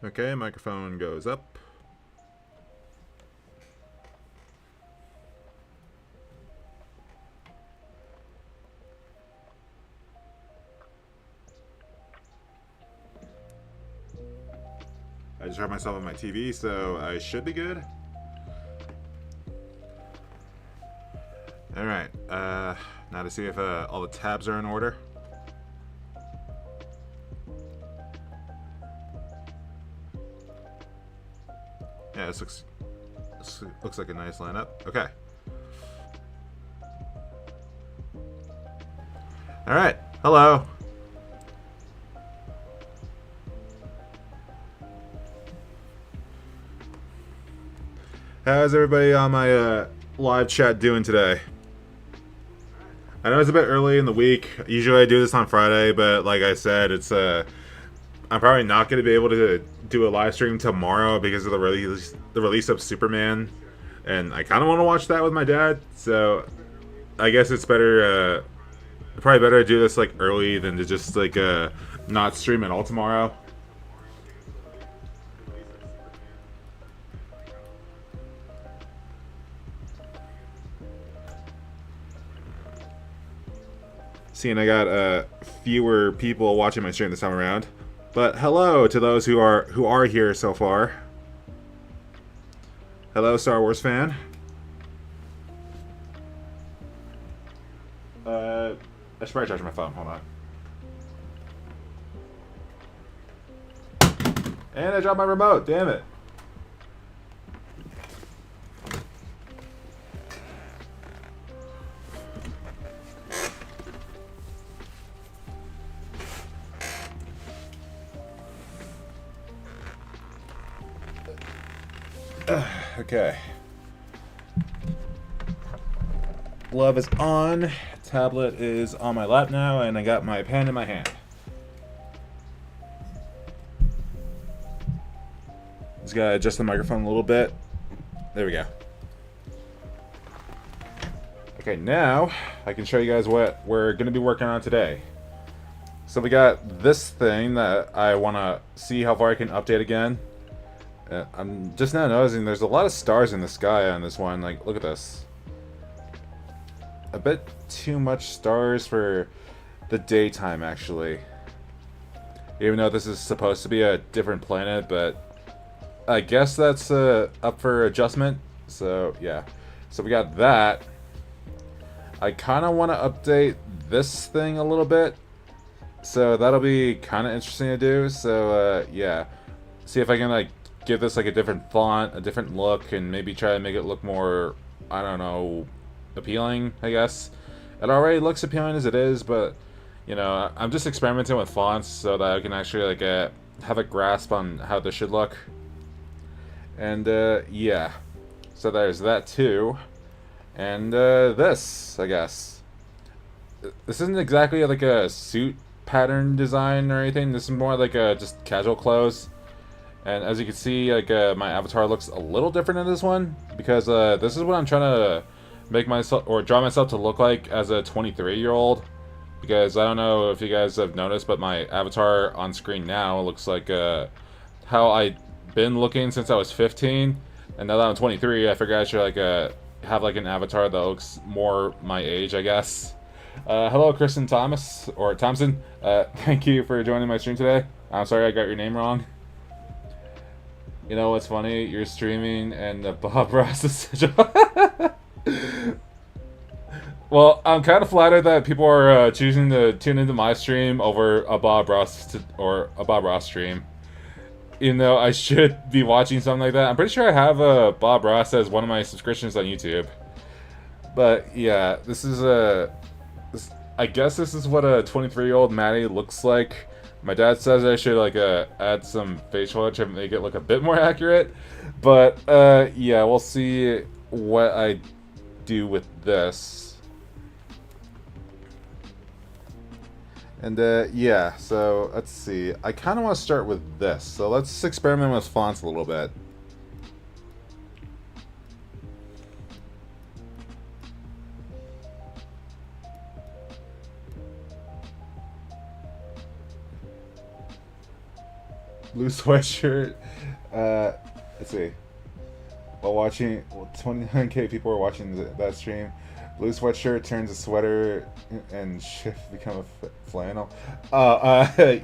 Okay, microphone goes up. I just heard myself on my TV, so I should be good. Alright, now to see if all the tabs are in order. Yeah, this looks like a nice lineup. Okay. Alright, hello. How's everybody on my live chat doing today? I know it's a bit early in the week. Usually I do this on Friday, but like I said, it's I'm probably not going to be able to do a live stream tomorrow because of the release of Superman, and I kind of want to watch that with my dad. So I guess it's better, probably better to do this like early than to just like not stream at all tomorrow. Seeing I got fewer people watching my stream this time around, but hello to those who are here so far. Hello, Star Wars fan. I should probably charge my phone. Hold on. And I dropped my remote. Damn it. Okay. Glove is on. Tablet is on my lap now, and I got my pen in my hand. Just gotta adjust the microphone a little bit. There we go. Okay, now I can show you guys what we're gonna be working on today. So we got this thing that I wanna see how far I can update again. I'm just now noticing there's a lot of stars in the sky on this one. Like, look at this. A bit too much stars for the daytime, actually. Even though this is supposed to be a different planet, but I guess that's up for adjustment. So, yeah. So we got that. I kind of want to update this thing a little bit. So that'll be kind of interesting to do. So, yeah. See if I can, like, give this like a different font, a different look, and maybe try to make it look more, I don't know, appealing, I guess. It already looks appealing as it is, but, you know, I'm just experimenting with fonts so that I can actually like have a grasp on how this should look. And yeah, so there's that too. And this, I guess. This isn't exactly like a suit pattern design or anything. This is more like just casual clothes. And as you can see, like my avatar looks a little different in this one because this is what I'm trying to make myself or draw myself to look like as a 23-year-old. Because I don't know if you guys have noticed, but my avatar on screen now looks like how I've been looking since I was 15. And now that I'm 23, I figured I should like have like an avatar that looks more my age, I guess. Hello, Kristen Thomas or Thompson. Thank you for joining my stream today. I'm sorry I got your name wrong. You know what's funny? You're streaming and Bob Ross is such a... Well, I'm kind of flattered that people are choosing to tune into my stream over a Bob Ross or a Bob Ross stream. Even though I should be watching something like that. I'm pretty sure I have Bob Ross as one of my subscriptions on YouTube. But yeah, this is I guess this is what a 23-year-old Maddie looks like. My dad says I should like add some facial hair to make it look a bit more accurate, but yeah, we'll see what I do with this. And yeah, so let's see. I kind of want to start with this, so let's experiment with fonts a little bit. Blue sweatshirt. Let's see. While watching, 29K people were watching that stream. Blue sweatshirt turns a sweater and shift become a flannel.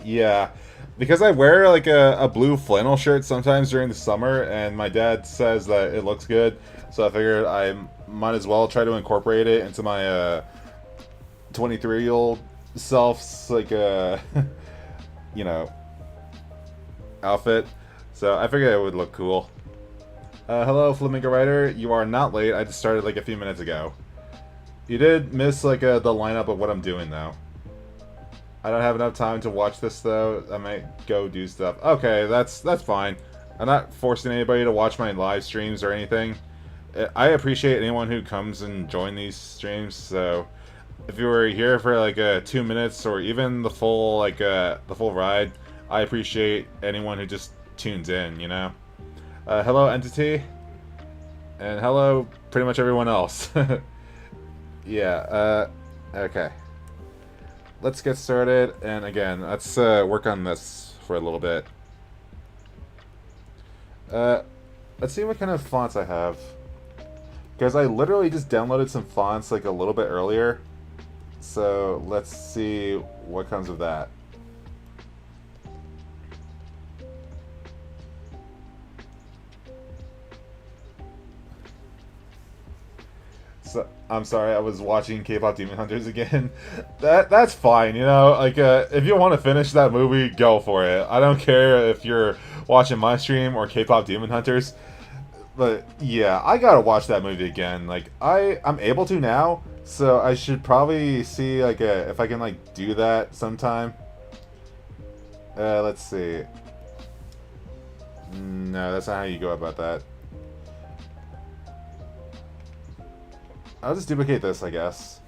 Yeah. Because I wear like a blue flannel shirt sometimes during the summer, and my dad says that it looks good, so I figured I might as well try to incorporate it into my 23-year-old self's like you know, outfit. So I figured it would look cool. Hello, Flamingo Rider. You are not late. I just started like a few minutes ago. You did miss like the lineup of what I'm doing though. I don't have enough time to watch this though. I might go do stuff. Okay, that's fine. I'm not forcing anybody to watch my live streams or anything. I appreciate anyone who comes and join these streams. So if you were here for like 2 minutes or even the full like the full ride, I appreciate anyone who just tunes in. You know. Hello, Entity, and hello, pretty much everyone else. Yeah. Okay. Let's get started, and again, let's work on this for a little bit. Let's see what kind of fonts I have. Because I literally just downloaded some fonts like a little bit earlier. So let's see what comes of that. So, I'm sorry, I was watching K-pop Demon Hunters again. That's fine, you know. Like, if you want to finish that movie, go for it. I don't care if you're watching my stream or K-pop Demon Hunters. But yeah, I gotta watch that movie again. Like, I'm able to now, so I should probably see like if I can like do that sometime. Let's see. No, that's not how you go about that. I'll just duplicate this, I guess.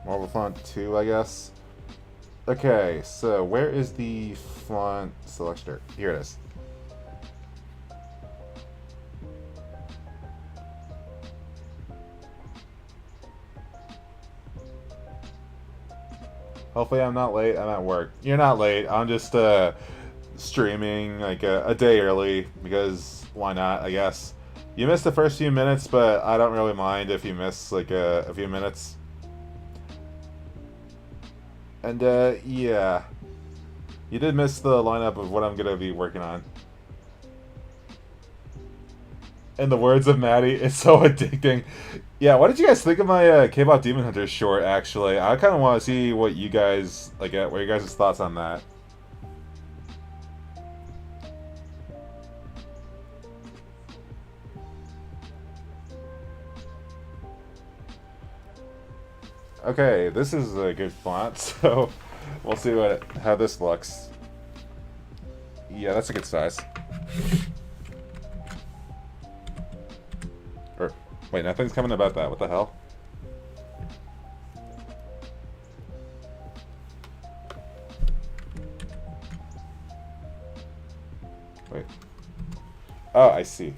Marble font 2, I guess. Okay, so where is the font selector? Here it is. Hopefully I'm not late. I'm at work. You're not late. I'm just streaming like a day early because why not, I guess. You missed the first few minutes, but I don't really mind if you miss like a few minutes. And yeah, you did miss the lineup of what I'm gonna be working on. In the words of Maddie, it's so addicting. Yeah, what did you guys think of my K-pop Demon Hunters short? Actually, I kind of want to see what you guys like. What are you guys' thoughts on that? Okay, this is a good font, so we'll see how this looks. Yeah, that's a good size. Or, wait, nothing's coming about that. What the hell? Wait. Oh, I see.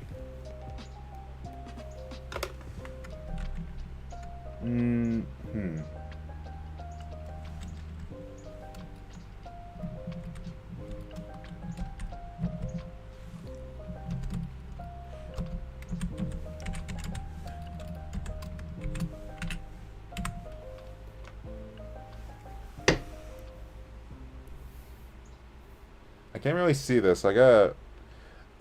I can't really see this. I'm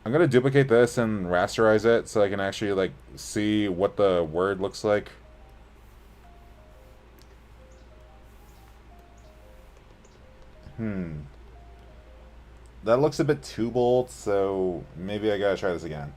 gonna duplicate this and rasterize it so I can actually like see what the word looks like. That looks a bit too bold, so maybe I gotta try this again.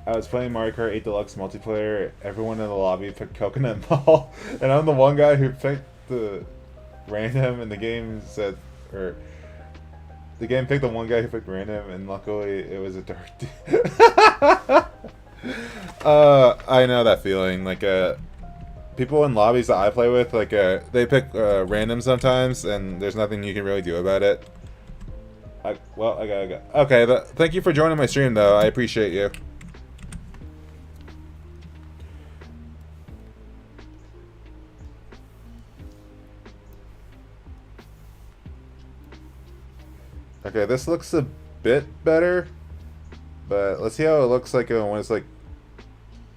I was playing Mario Kart 8 Deluxe multiplayer. Everyone in the lobby picked Coconut Mall, and I'm the one guy who picked the random, and the game said, or the game picked the one guy who picked random, and luckily it was a dark dude. I know that feeling. Like, people in lobbies that I play with, like, they pick random sometimes, and there's nothing you can really do about it. I gotta go. Okay, thank you for joining my stream, though. I appreciate you. Okay, this looks a bit better, but let's see how it looks like when it's like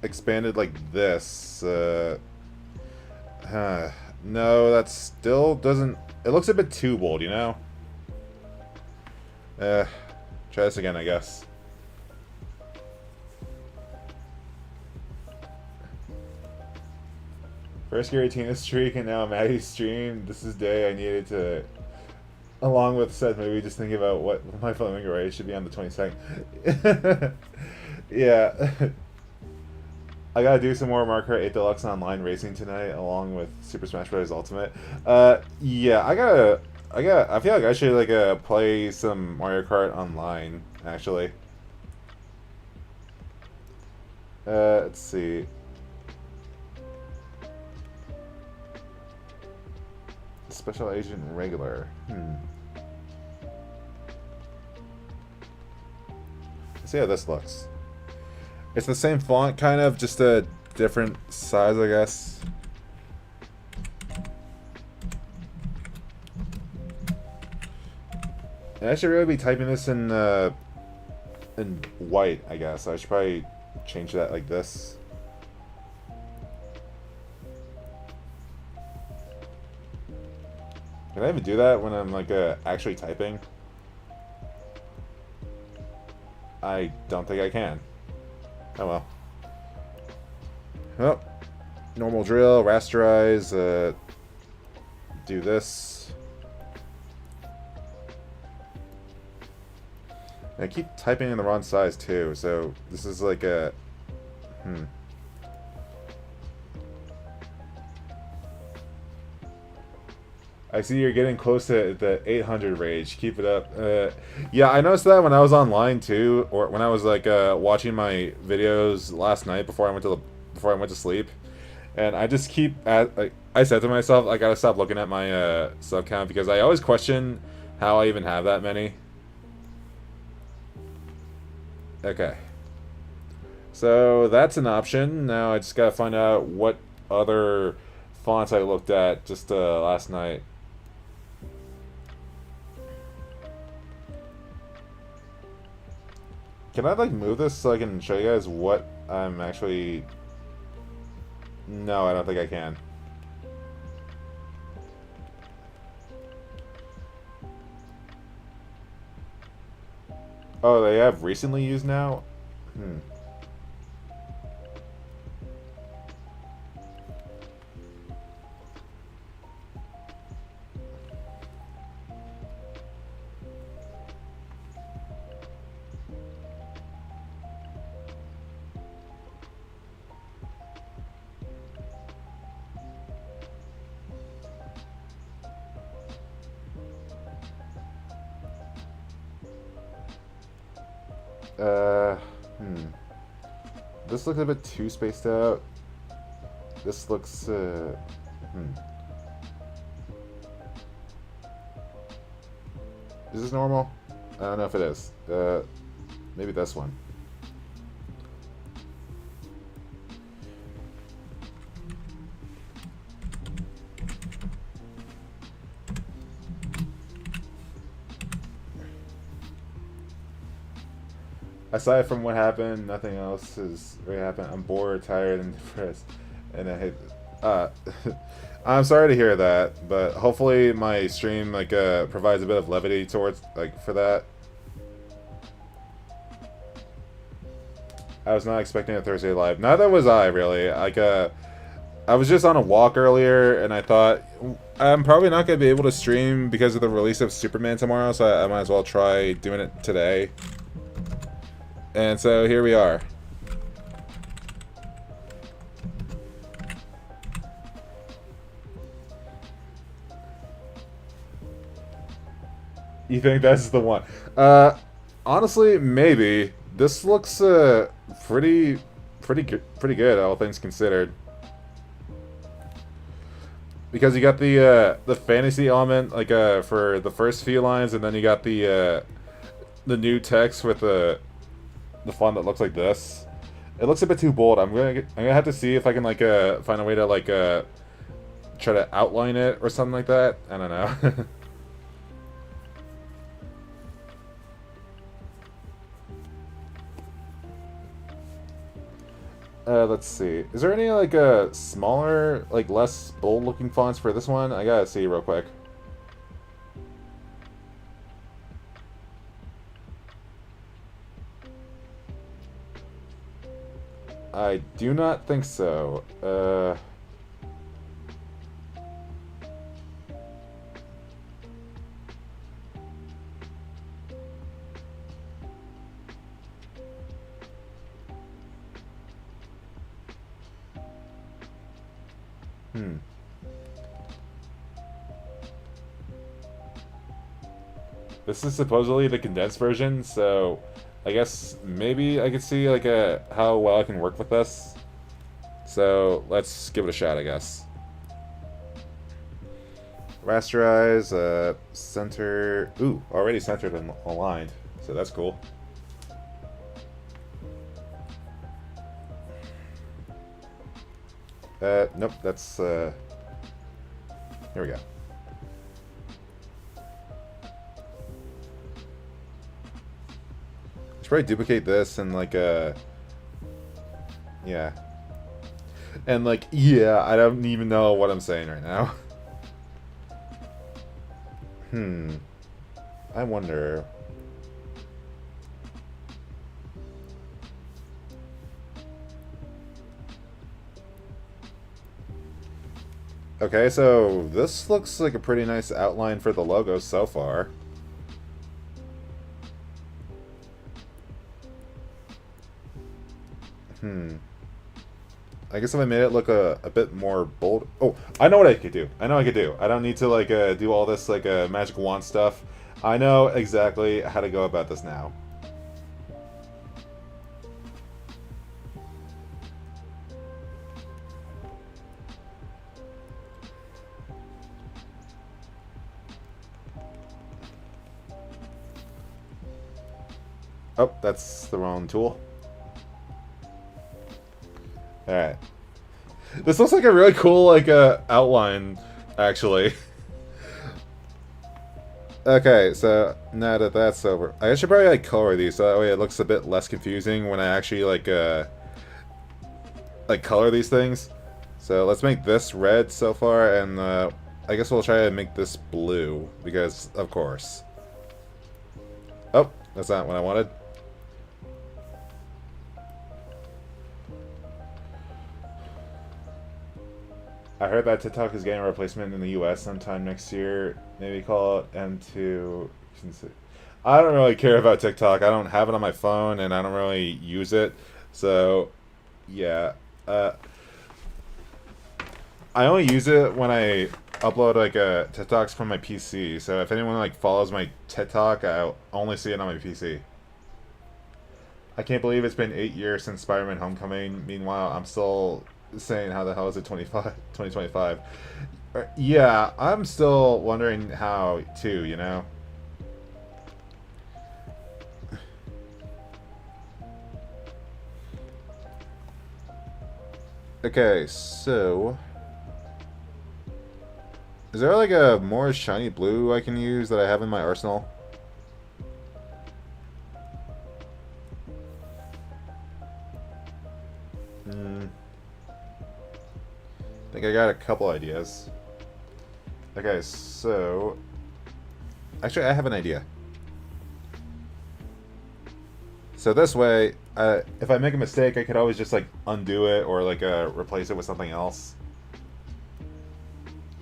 expanded like this. No, that still doesn't. It looks a bit too bold, you know. Try this again, I guess. First Giratina streak and now Maddie's stream. This is day I needed to, along with Seth, maybe just thinking about what my flamingo race should be on the 22nd. Yeah. I gotta do some more Mario Kart 8 Deluxe online racing tonight, along with Super Smash Bros. Ultimate. Yeah, I feel like I should like play some Mario Kart online, actually. Let's see. Special Agent Regular. Let's see how this looks. It's the same font, kind of, just a different size, I guess. And I should really be typing this in white, I guess. I should probably change that like this. Can I even do that when I'm like actually typing? I don't think I can. Oh well. Well, normal drill, rasterize, do this. And I keep typing in the wrong size too, so this is like a... I see you're getting close to the 800 rage. Keep it up. Yeah, I noticed that when I was online too, or when I was like watching my videos last night before I went to sleep, and I just keep I said to myself, I gotta stop looking at my sub count because I always question how I even have that many. Okay. So that's an option. Now I just gotta find out what other fonts I looked at just last night. Can I like move this so I can show you guys what I'm actually... No, I don't think I can. Oh, they have recently used now? This looks a bit too spaced out. This looks, Is this normal? I don't know if it is. Maybe this one. Aside from what happened, nothing else has really happened. I'm bored, tired, and depressed, and I hate. I'm sorry to hear that, but hopefully my stream provides a bit of levity towards for that. I was not expecting a Thursday live. Neither was I, really. I was just on a walk earlier, and I thought I'm probably not gonna be able to stream because of the release of Superman tomorrow, so I might as well try doing it today. And so here we are. You think that's the one? Honestly, maybe. This looks pretty good, all things considered. Because you got the fantasy element for the first few lines, and then you got the new text with the font that looks like this. It looks a bit too bold. I'm gonna have to see if I can find a way to try to outline it or something like that. I don't know. Let's see. Is there any like smaller, like less bold looking fonts for this one? I gotta see real quick. I do not think so. Hmm. This is supposedly the condensed version, so I guess maybe I could see like how well I can work with this. So let's give it a shot, I guess. Rasterize, center. Ooh, already centered and aligned, so that's cool. Nope, that's here we go. I should probably duplicate this and like yeah. And like yeah, I don't even know what I'm saying right now. I wonder. Okay, so this looks like a pretty nice outline for the logo so far. I guess if I made it look a bit more bold. Oh, I know what I could do. I know I could do. I don't need to like do all this like magic wand stuff. I know exactly how to go about this now. Oh, that's the wrong tool. Alright. This looks like a really cool, like, outline, actually. Okay, so now that that's over, I should probably, like, color these so that way it looks a bit less confusing when I actually, like color these things. So let's make this red so far, and, I guess we'll try to make this blue, because, of course. Oh, that's not what I wanted. I heard that TikTok is getting a replacement in the US sometime next year. Maybe call it M2. I don't really care about TikTok. I don't have it on my phone and I don't really use it. So, yeah. I only use it when I upload like TikToks from my PC. So if anyone like follows my TikTok, I'll only see it on my PC. I can't believe it's been 8 years since Spider-Man Homecoming. Meanwhile, I'm still saying how the hell is it 2025? Yeah, I'm still wondering how too, you know? Okay, so is there like a more shiny blue I can use that I have in my arsenal? I think I got a couple ideas. Okay, so actually I have an idea. So this way, if I make a mistake, I could always just like undo it or like replace it with something else.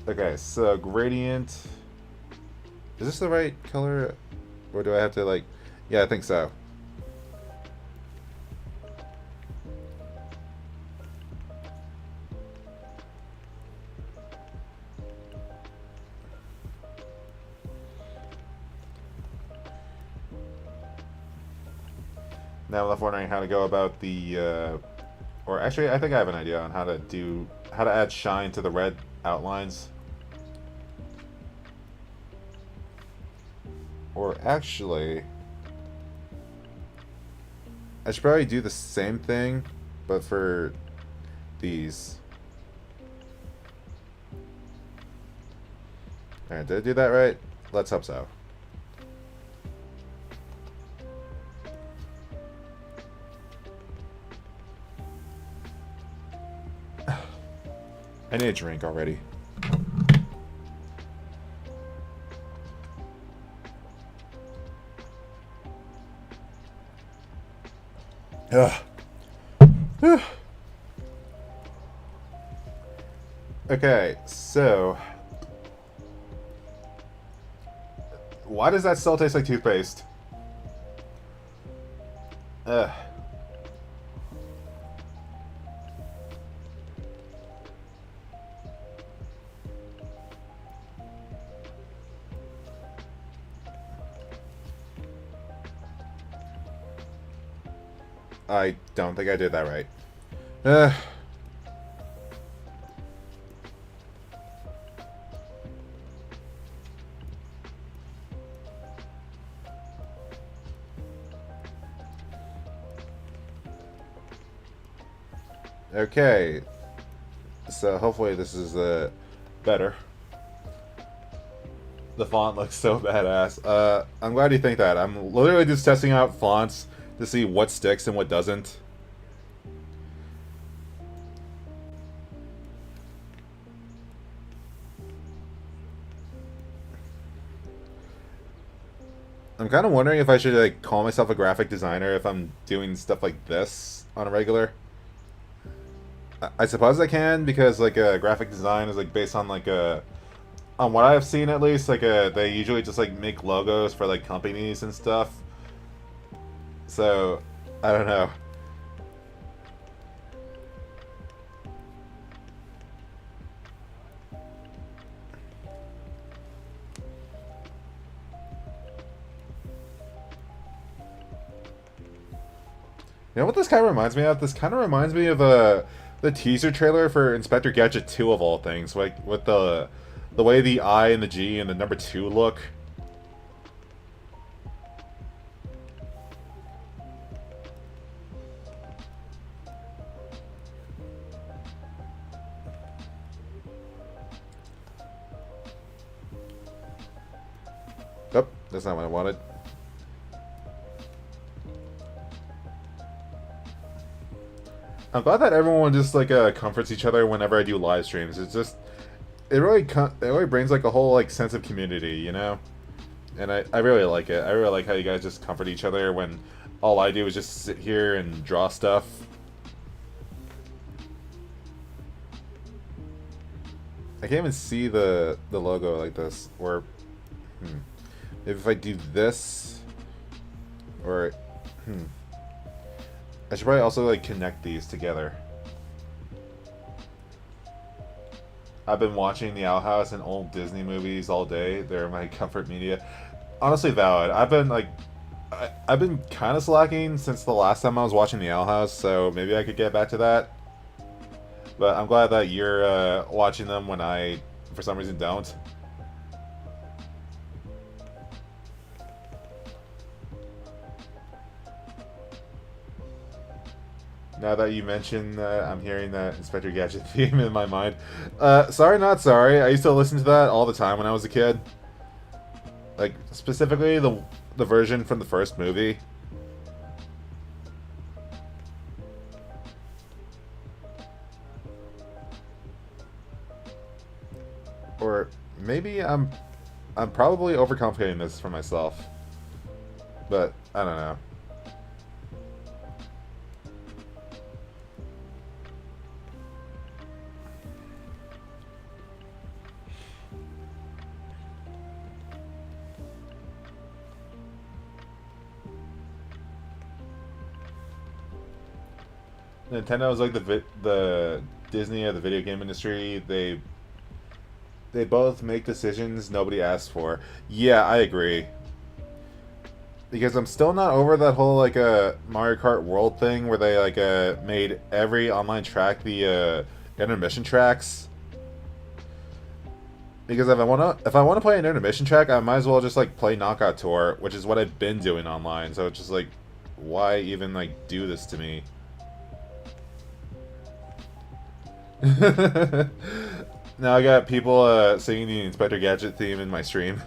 Okay, so gradient. Is this the right color? Or do I have to like... Yeah, I think so. Now I'm left wondering how to go about the... or actually, I think I have an idea on how to add shine to the red outlines. Or actually, I should probably do the same thing, but for these. Alright, did I do that right? Let's hope so. I need a drink already. Ugh. Okay, so why does that still taste like toothpaste? Ugh. I don't think I did that right. Ugh. Okay, so hopefully this is better. The font looks so badass. I'm glad you think that. I'm literally just testing out fonts to see what sticks and what doesn't. I'm kind of wondering if I should like call myself a graphic designer if I'm doing stuff like this on a regular. I suppose I can because like a graphic design is like based on like a on what I've seen at least like they usually just like make logos for like companies and stuff. So I don't know. You know what this kind of reminds me of? This kind of reminds me of the teaser trailer for Inspector Gadget 2 of all things, like with the way the I and the G and the number 2 look. Oh, that's not what I wanted. I'm glad that everyone just like comforts each other whenever I do live streams. It's just it really brings like a whole like sense of community, you know? And I really like it. I really like how you guys just comfort each other when all I do is just sit here and draw stuff. I can't even see the logo like this. Or maybe if I do this, or I should probably also like connect these together. I've been watching The Owl House and old Disney movies all day. They're my comfort media. Honestly, valid. I've been kind of slacking since the last time I was watching The Owl House, so maybe I could get back to that. But I'm glad that you're watching them when I, for some reason, don't. Now that you mention that, I'm hearing that Inspector Gadget theme in my mind. Sorry, not sorry. I used to listen to that all the time when I was a kid. Like, specifically the version from the first movie. Or maybe I'm probably overcomplicating this for myself. But I don't know. Nintendo is like the Disney of the video game industry. They both make decisions nobody asks for. Yeah, I agree. Because I'm still not over that whole like Mario Kart World thing where they like made every online track the intermission tracks. Because if I wanna play an intermission track, I might as well just like play Knockout Tour, which is what I've been doing online. So it's just like, why even like do this to me? Now I got people singing the Inspector Gadget theme in my stream.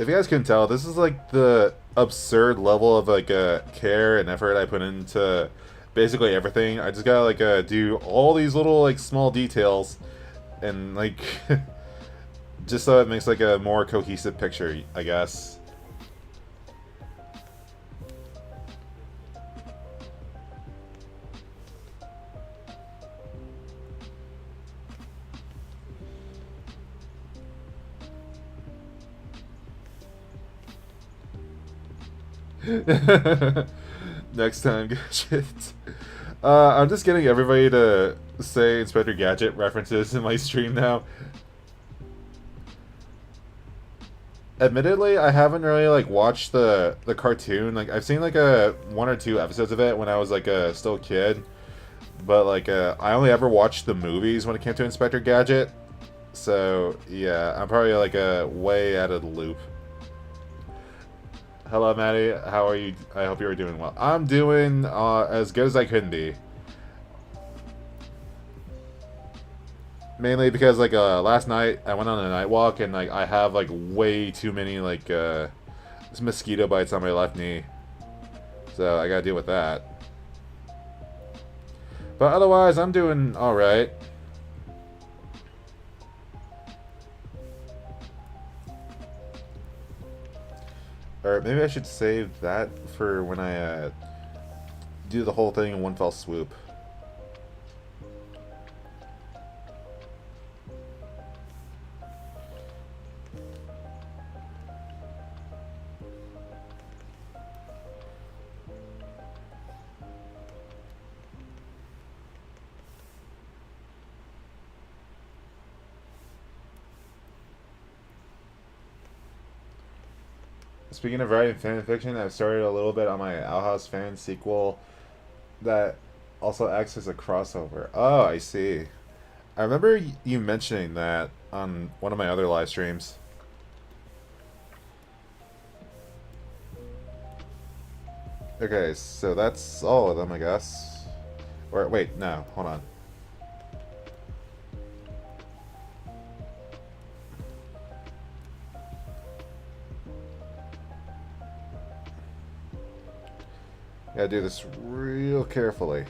if you guys can tell, this is like the absurd level of like care and effort I put into basically everything. I just gotta like do all these little like small details and like just so it makes like a more cohesive picture, I guess. Next time, Gadget. I'm just getting everybody to say Inspector Gadget references in my stream now. Admittedly, I haven't really like watched the cartoon. Like I've seen like a 1 or 2 episodes of it when I was like still a kid, but like I only ever watched the movies when it came to Inspector Gadget. So yeah, I'm probably like way out of the loop. Hello, Maddie. How are you? I hope you're doing well. I'm doing as good as I can be. Mainly because like last night I went on a night walk and like I have like way too many like mosquito bites on my left knee, so I gotta deal with that. But otherwise, I'm doing all right. Or maybe I should save that for when I do the whole thing in one fell swoop. Speaking of writing fan fiction, I've started a little bit on my Owl House fan sequel that also acts as a crossover. Oh, I see. I remember you mentioning that on one of my other live streams. Okay, so that's all of them, I guess. Or wait, no, hold on. Gotta do this real carefully.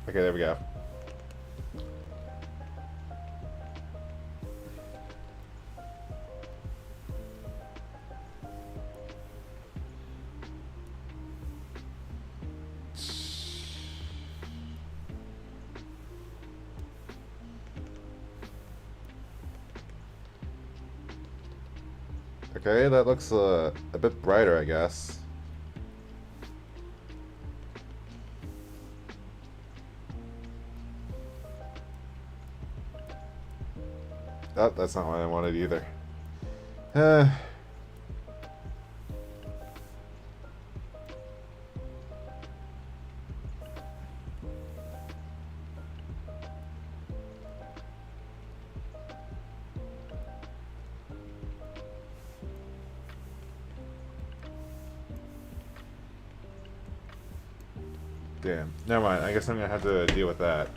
Okay, there we go. Okay, that looks a bit brighter, I guess. Oh, that's not what I wanted either. Damn. Never mind. I guess I'm gonna have to deal with that.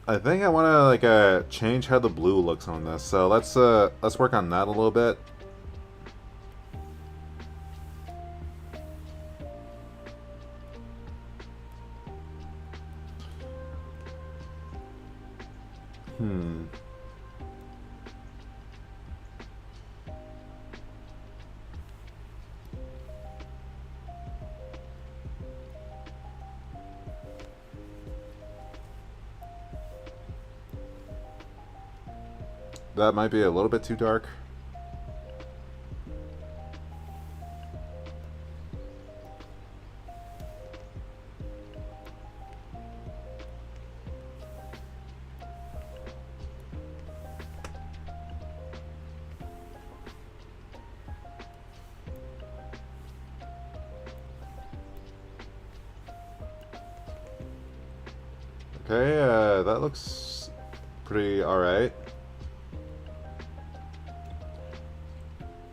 I think I want to like change how the blue looks on this. So let's work on that a little bit. That might be a little bit too dark. Okay, that looks pretty alright.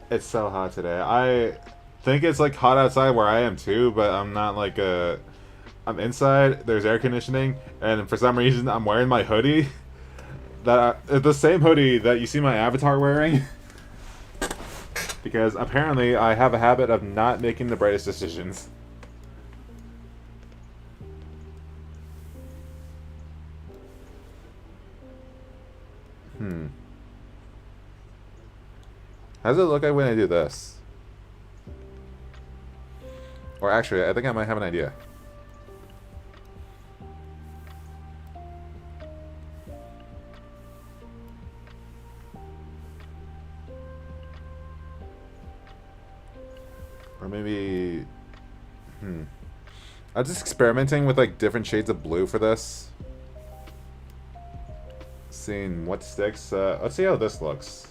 It's so hot today. think it's like hot outside where I am too, but I'm not like I'm inside. There's air conditioning, and for some reason I'm wearing my hoodie. The same hoodie that you see my avatar wearing. Because apparently I have a habit of not making the brightest decisions. How does it look like when I do this? Or actually, I think I might have an idea. Or maybe... I'm just experimenting with like different shades of blue for this. Seeing what sticks. Let's see how this looks.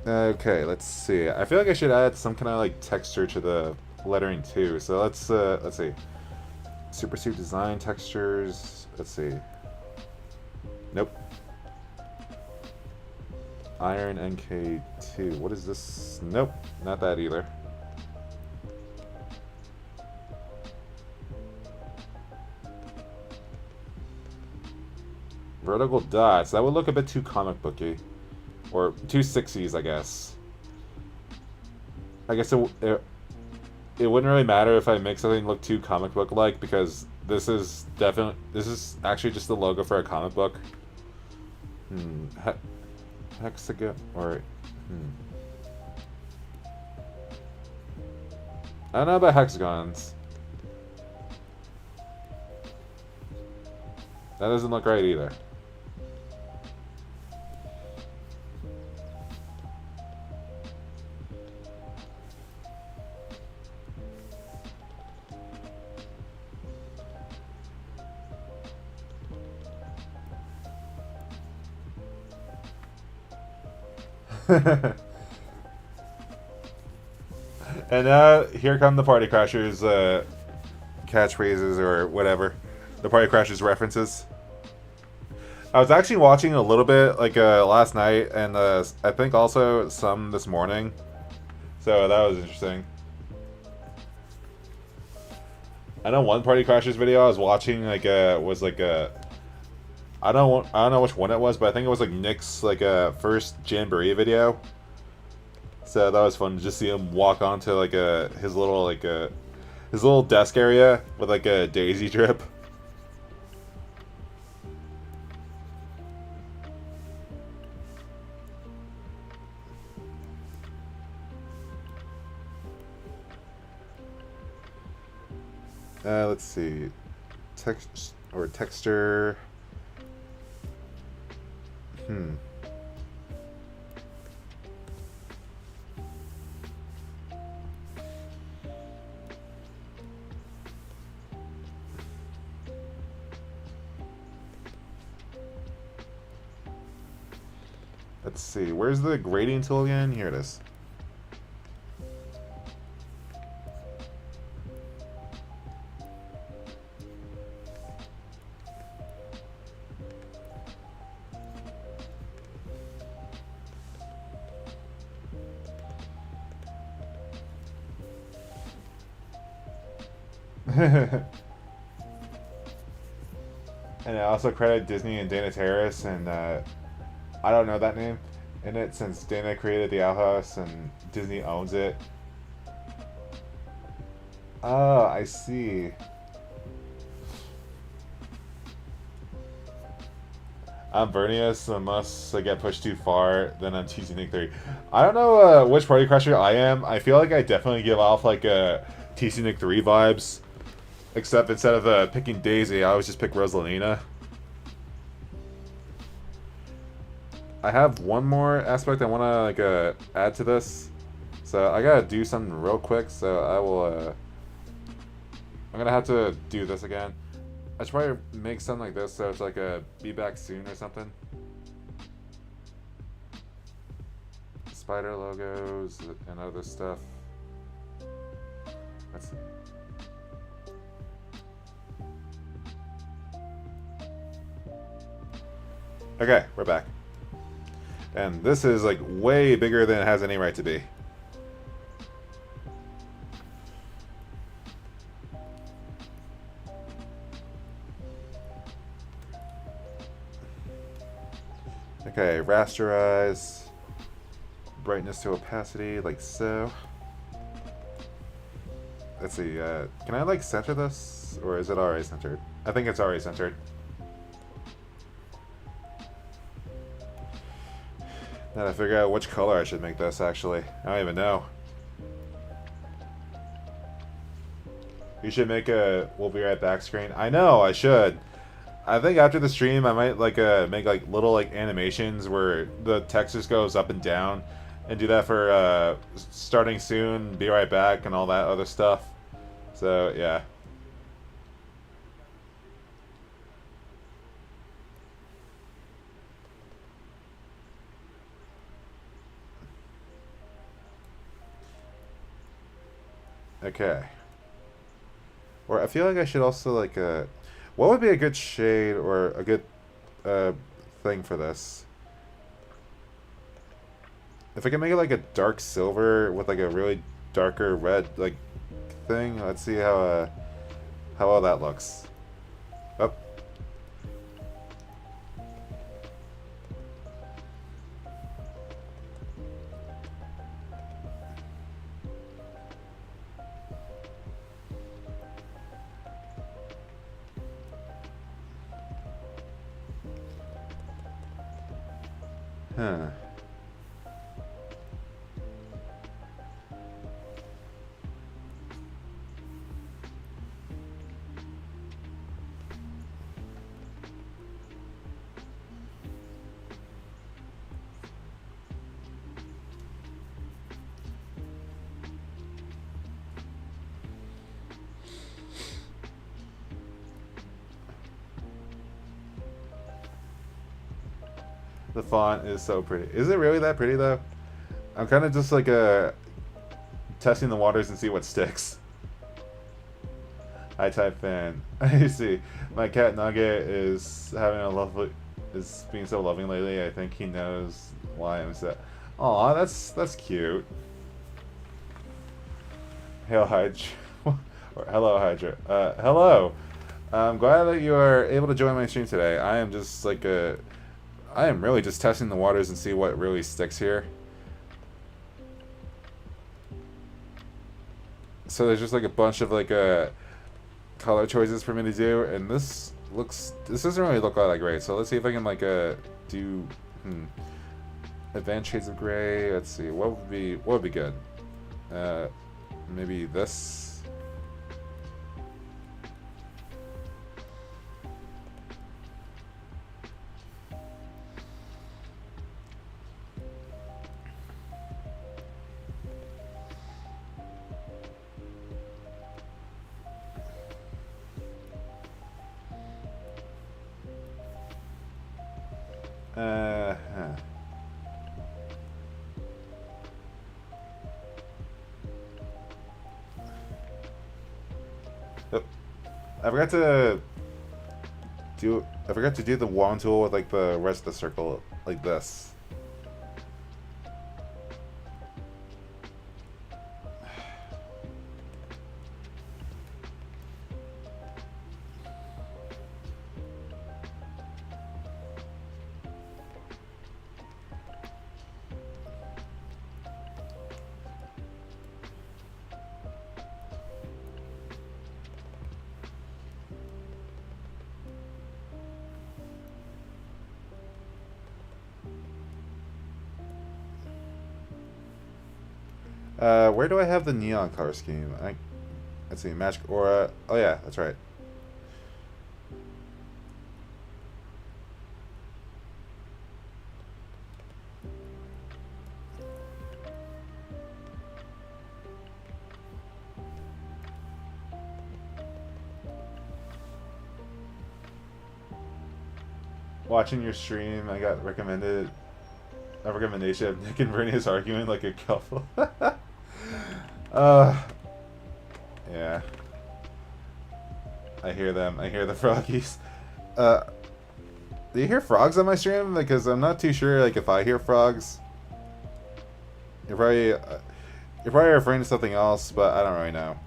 Okay, let's see. I feel like I should add some kind of like texture to the lettering too. So let's see. Supersede design textures. Let's see. Nope. Iron NK2. What is this? Nope, not that either. Vertical dots. That would look a bit too comic booky. Or too 60s, I guess. I guess it wouldn't really matter if I make something look too comic book like, because this is actually just the logo for a comic book. Hexagon or I don't know about hexagons. That doesn't look right either. And now here come the Party Crashers catchphrases or whatever. The Party Crashers references. I was actually watching a little bit like last night, and I think also some this morning. So that was interesting. I know one Party Crashers video I was watching was like I don't know which one it was, but I think it was like Nick's like first Jamboree video. So that was fun to just see him walk onto like his little desk area with like a daisy drip. Let's see, text or texture. Let's see, where's the gradient tool again? Here it is. And I also credit Disney and Dana Terrace, and I don't know that name in it since Dana created the Owl House and Disney owns it. Oh, I see. I'm Vernius, unless I get pushed too far, then I'm TC Nick 3. I don't know which Party Crusher I am. I feel like I definitely give off like TC Nick 3 vibes. Except instead of picking Daisy, I always just pick Rosalina. I have one more aspect I want to like add to this. So I gotta do something real quick, so I will I'm gonna have to do this again. I should probably make something like this so it's like a be back soon or something. Spider logos and other stuff. That's Okay, we're back. And this is like way bigger than it has any right to be. Okay, rasterize. Brightness to opacity, like so. Let's see, can I like center this? Or is it already centered? I think it's already centered. Now to figure out which color I should make this, actually. I don't even know. You should make a "we'll be right back" screen. I know, I should. I think after the stream, I might like make like little like animations where the text just goes up and down, and do that for starting soon, be right back, and all that other stuff. So yeah. Okay. Or I feel like I should also like what would be a good shade or a good thing for this? If I can make it like a dark silver with like a really darker red like thing, let's see how well that looks. Oh. Huh. The font is so pretty. Is it really that pretty though? I'm kind of just like testing the waters and see what sticks. I type in. I see. My cat Nugget is having a lovely, is being so loving lately. I think he knows why I'm sad. Aw, that's cute. Hail Hydra. Or hello Hydra. Hello. I'm glad that you are able to join my stream today. I am just like I am really just testing the waters and see what really sticks here. So there's just like a bunch of like color choices for me to do, and this doesn't really look all that great. So let's see if I can like do advanced shades of gray. Let's see what would be good. Maybe this. I forgot to do the wand tool with like the rest of the circle like this. Where do I have the neon color scheme? Let's see, magic aura. Oh yeah, that's right. Watching your stream, I got recommended a recommendation of Nick and Bernie's arguing like a couple. Yeah. I hear them. I hear the froggies. Do you hear frogs on my stream? Because I'm not too sure, like, if I hear frogs. You're probably referring to something else, but I don't really know.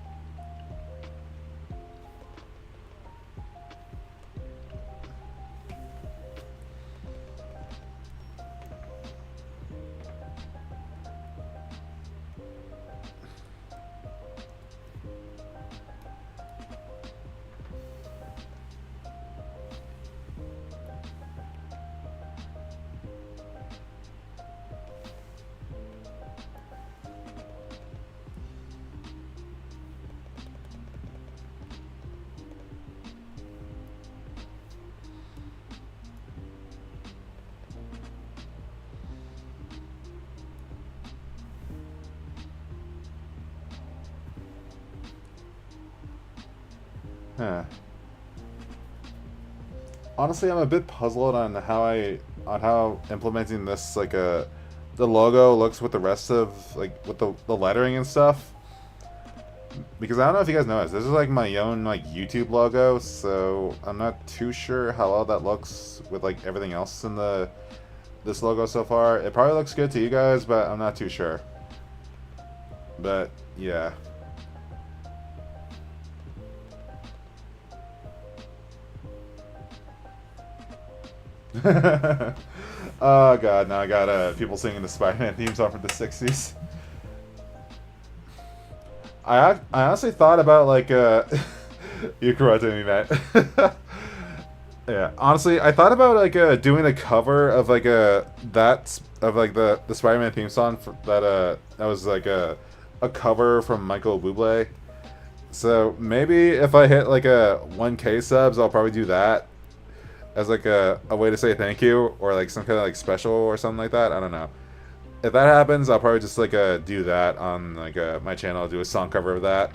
Huh. Honestly, I'm a bit puzzled on how implementing this the logo looks with the rest of with the lettering and stuff. Because I don't know if you guys noticed, this is like my own YouTube logo, so I'm not too sure how well that looks with everything else in this logo so far. It probably looks good to you guys, but I'm not too sure. But yeah. Oh god, now I got people singing the Spider-Man theme song from the 60s. I honestly thought about you're correcting me, Matt. Yeah, honestly, I thought about doing a cover of the Spider-Man theme song that was a cover from Michael Bublé. So maybe if I hit a 1K subs, I'll probably do that as a way to say thank you, or some kind of special or something like that. I don't know. If that happens, I'll probably just do that on my channel. I'll do a song cover of that.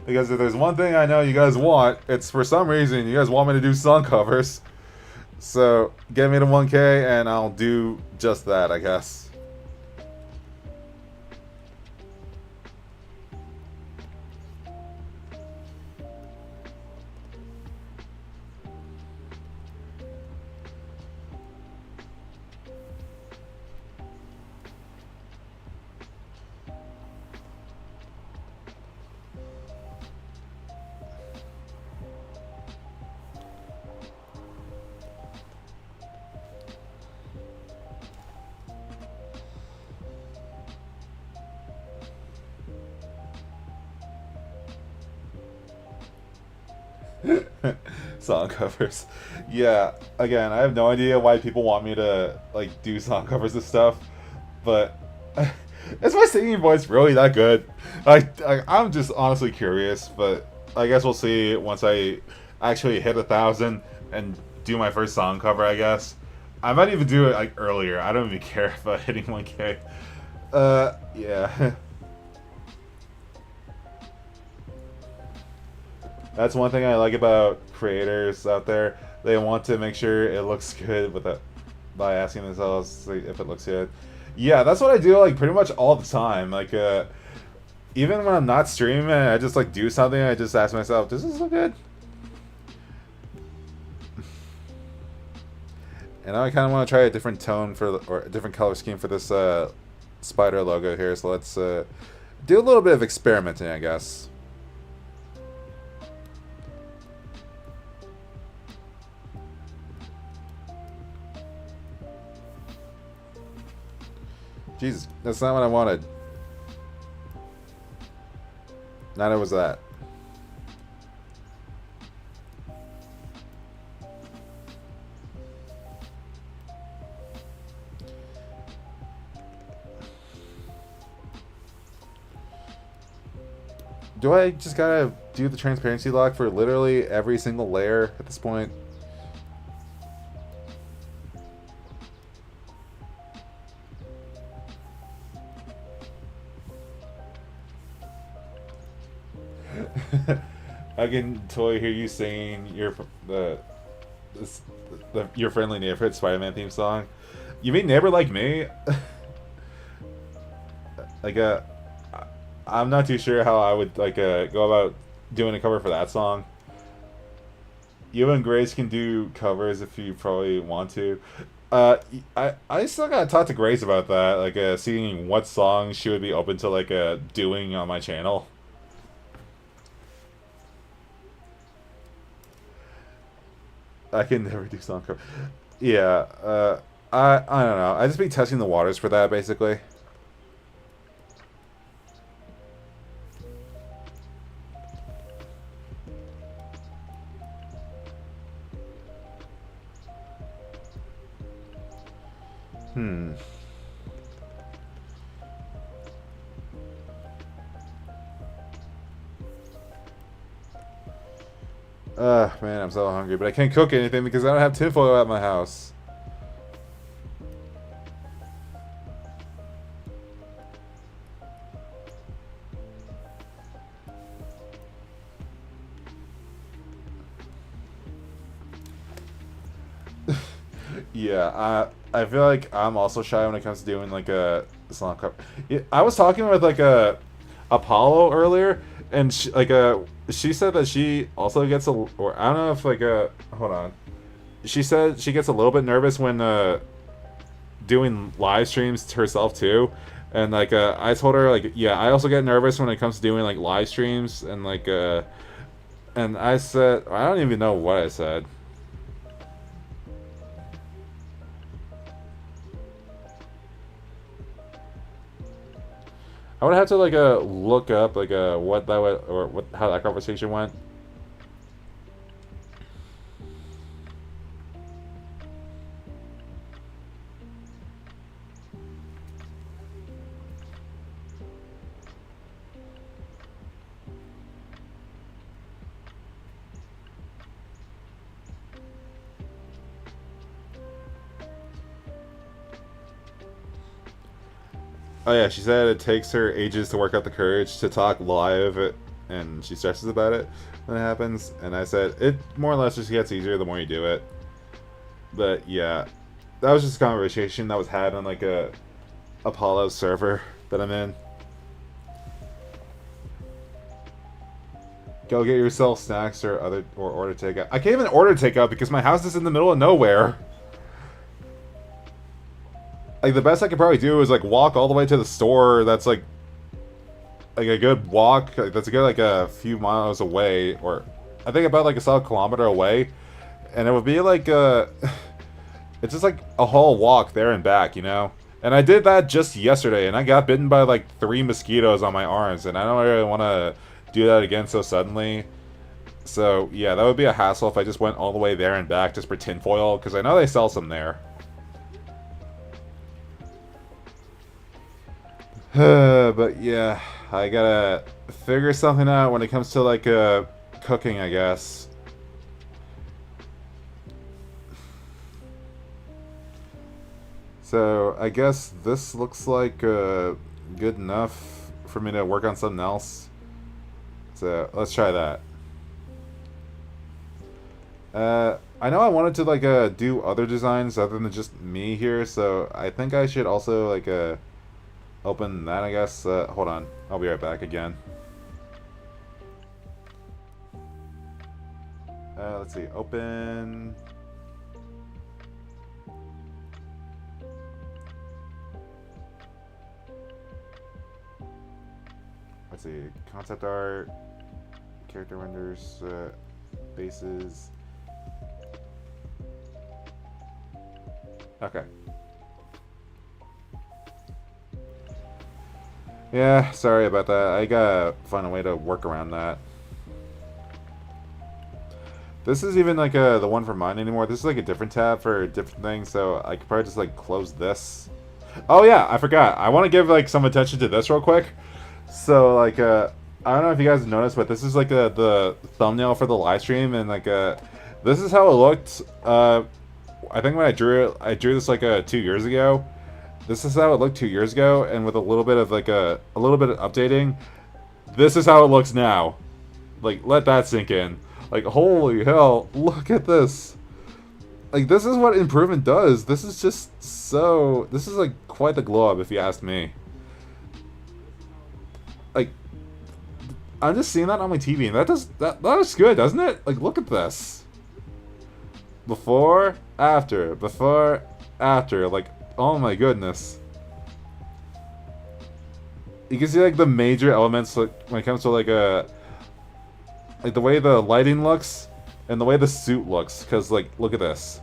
Because if there's one thing I know you guys want, it's for some reason you guys want me to do song covers. So get me to 1K and I'll do just that, I guess. Song covers. Yeah, again, I have no idea why people want me to do song covers and stuff, but is my singing voice really that good? I'm just honestly curious, but I guess we'll see once I actually hit 1,000 and do my first song cover, I guess. I might even do it earlier. I don't even care about hitting 1K. Yeah. That's one thing I like about creators out there. They want to make sure it looks good by asking themselves if it looks good. Yeah, that's what I do pretty much all the time. Even when I'm not streaming, I just do something. I just ask myself, does this look good? And now I kind of want to try a different tone or a different color scheme for this spider logo here. So let's do a little bit of experimenting, I guess. Jesus, that's not what I wanted. Neither was that. Do I just gotta do the transparency lock for literally every single layer at this point? I can totally hear you singing your friendly neighborhood Spider-Man theme song. You mean neighbor like me? I I'm not too sure how I would like go about doing a cover for that song. You and Grace can do covers if you probably want to. I still gotta talk to Grace about that, like seeing what songs she would be open to like doing on my channel. I can never do song cover. Yeah, I don't know. I just be testing the waters for that basically. Hmm. Man, I'm so hungry, but I can't cook anything because I don't have tinfoil at my house. Yeah, I feel like I'm also shy when it comes to doing like a song cover. Yeah, I was talking with like a Apollo earlier, and she said that she also gets a, or I don't know if like a, hold on. She said she gets a little bit nervous when doing live streams herself too, and like I told her like yeah, I also get nervous when it comes to doing like live streams, and like and I said I don't even know what I said. I would have to like look up like what that would, or what, how that conversation went. Oh yeah, she said it takes her ages to work up the courage to talk live, and she stresses about it when it happens. And I said it more or less just gets easier the more you do it. But yeah, that was just a conversation that was had on like a Apollo server that I'm in. Go get yourself snacks or order takeout. I can't even order takeout because my house is in the middle of nowhere. Like the best I could probably do is like walk all the way to the store. That's like a good walk. Like, that's a good like a few miles away, or I think about like a solid kilometer away, and it would be like it's just like a whole walk there and back, you know. And I did that just yesterday, and I got bitten by like 3 mosquitoes on my arms, and I don't really want to do that again so suddenly. So yeah, that would be a hassle if I just went all the way there and back just for tinfoil, because I know they sell some there. But yeah, I gotta figure something out when it comes to like cooking, I guess. So I guess this looks like good enough for me to work on something else. So let's try that. I know I wanted to like do other designs other than just me here, so I think I should also like open that, I guess. Hold on. I'll be right back again. Let's see. Open. Let's see. Concept art. Character renders. Bases. Okay. Yeah, sorry about that. I gotta find a way to work around that. This is even like the one for mine anymore. This is like a different tab for different things, so I could probably just like close this. Oh yeah, I forgot. I want to give like some attention to this real quick. So like I don't know if you guys noticed, but this is like the thumbnail for the live stream, and like this is how it looked. I think when I drew this like 2 years ago. This is how it looked 2 years ago, and with a little bit of like a little bit of updating, this is how it looks now. Like, let that sink in. Like, holy hell, look at this. Like, this is what improvement does. This is just so... This is like quite the glow up, if you ask me. Like, I'm just seeing that on my TV, and that looks good, doesn't it? Like, look at this. Before, after, like, oh my goodness. You can see like the major elements like when it comes to like the way the lighting looks and the way the suit looks. Cause like, look at this.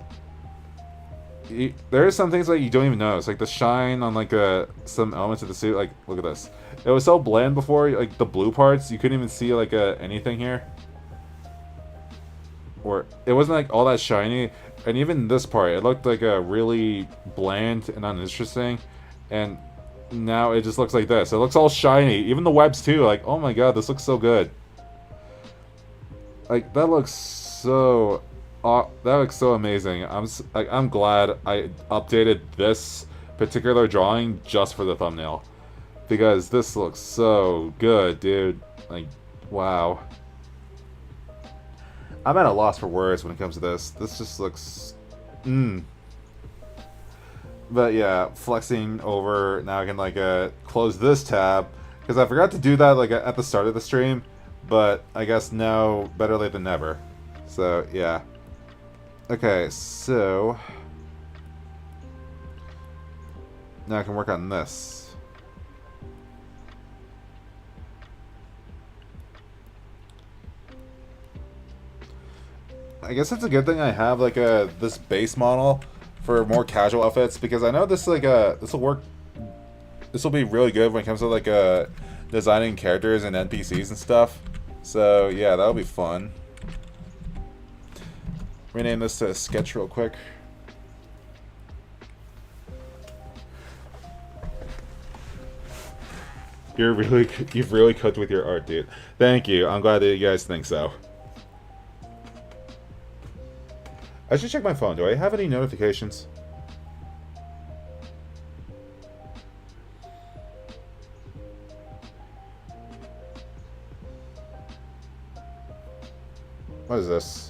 There are some things that you don't even notice, like the shine on like some elements of the suit. Like, look at this. It was so bland before, like the blue parts, you couldn't even see like anything here. Or it wasn't like all that shiny, and even this part, it looked like a really bland and uninteresting, and now it just looks like this. It looks all shiny. Even the webs too. Like, oh my god, this looks so good. Like, that looks so amazing. I'm glad I updated this particular drawing just for the thumbnail, because this looks so good, dude. Like, wow. I'm at a loss for words when it comes to this. This just looks... But yeah, flexing over, now I can like close this tab, because I forgot to do that like at the start of the stream, but I guess now, better late than never. So yeah. Okay, so... now I can work on this. I guess it's a good thing I have like this base model for more casual outfits, because I know this like this will work. This will be really good when it comes to like designing characters and NPCs and stuff. So yeah, that'll be fun. Rename this to sketch real quick. You've really cooked with your art, dude. Thank you. I'm glad that you guys think so. I should check my phone. Do I have any notifications? What is this?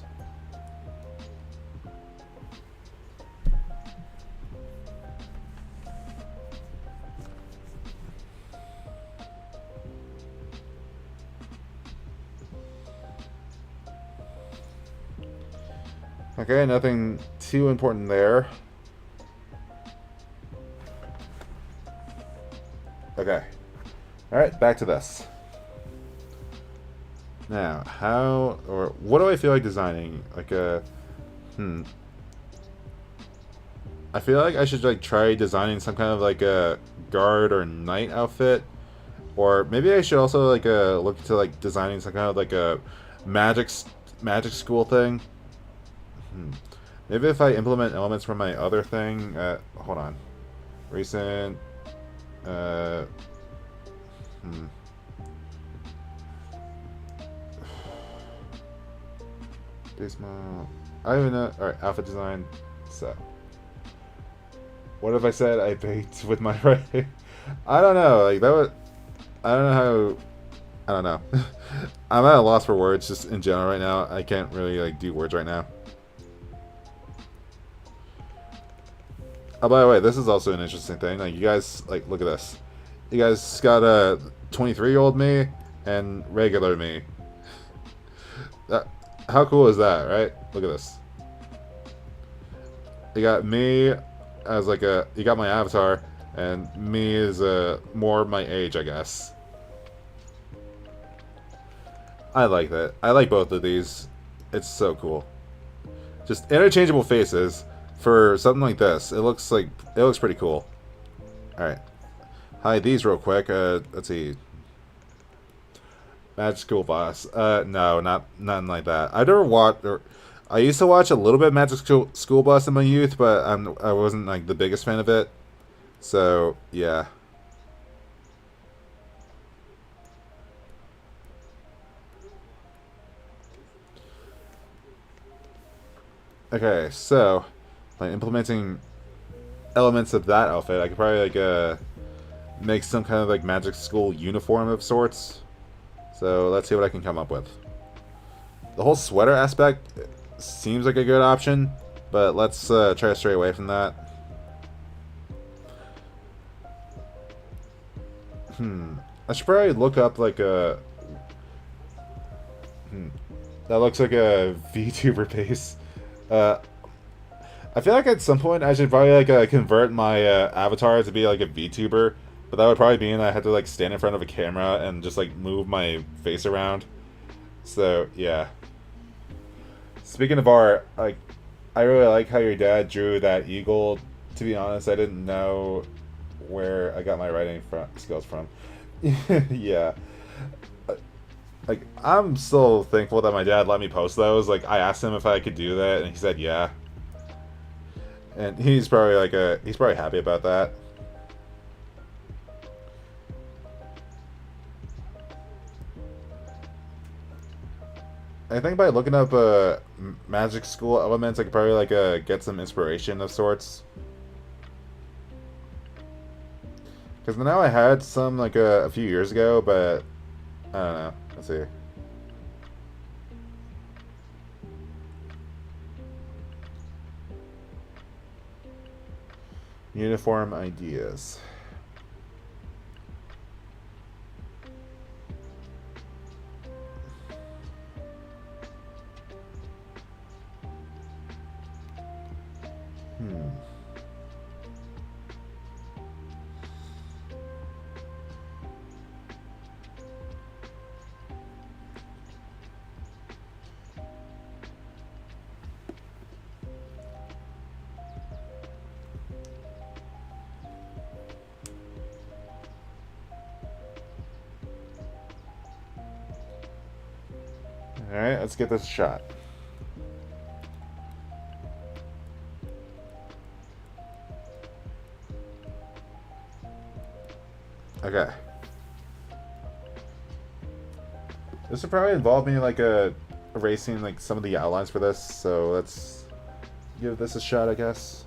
Okay, nothing too important there. Okay. Alright, back to this. Now, how, or what do I feel like designing? Like a, I feel like I should like try designing some kind of like a guard or knight outfit. Or maybe I should also like look into like designing some kind of like a magic school thing. Maybe if I implement elements from my other thing, hold on. Recent, base model. I don't even know. Alright, outfit design. So. What if I said I baked with my right? I don't know. Like, that would. I don't know how. I don't know. I'm at a loss for words just in general right now. I can't really, like, do words right now. Oh, by the way, this is also an interesting thing. Like, you guys, like, look at this. You guys got a 23-year-old me and regular me. How cool is that, right? Look at this. You got me as like a... You got my avatar, and me is more my age, I guess. I like that. I like both of these. It's so cool. Just interchangeable faces for something like this. It looks pretty cool. Alright. Hide these real quick. Let's see. Magic School Boss. No, nothing like that. I never watched, or I used to watch a little bit of Magic School Bus in my youth, but I wasn't like the biggest fan of it. So yeah. Okay, so by implementing elements of that outfit, I could probably like make some kind of like magic school uniform of sorts. So let's see what I can come up with. The whole sweater aspect seems like a good option, but let's try to stray away from that. I should probably look up like That looks like a VTuber base. Uh, I feel like at some point I should probably like convert my avatar to be like a VTuber, but that would probably mean I had to like stand in front of a camera and just like move my face around. So yeah. Speaking of art, like I really like how your dad drew that eagle. To be honest, I didn't know where I got my writing skills from. Yeah. Like I'm still thankful that my dad let me post those. Like I asked him if I could do that, and he said yeah. And he's probably happy about that. I think by looking up magic school elements, I could probably like get some inspiration of sorts. Because now I had some like a few years ago, but I don't know. Let's see. Uniform ideas. Alright, let's get this shot. Okay. This would probably involve me like erasing like some of the outlines for this, so let's give this a shot, I guess.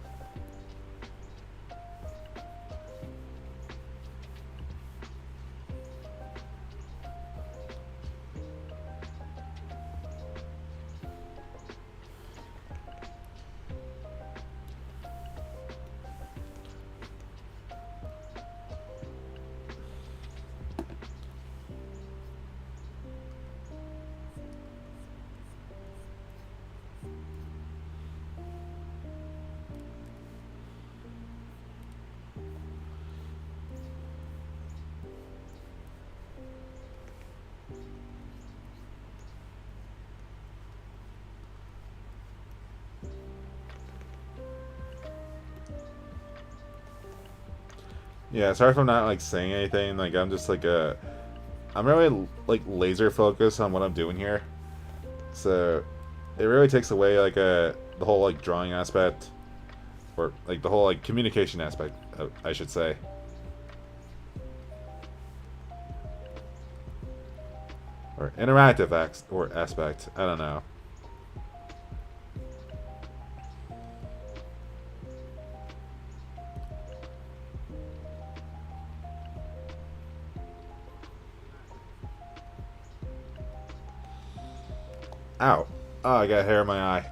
Yeah, sorry if I'm not like saying anything. Like I'm just like I'm really like laser focused on what I'm doing here. So it really takes away like the whole like drawing aspect, or like the whole like communication aspect, I should say. Or interactive aspect. I don't know. Ow. Oh, I got hair in my eye.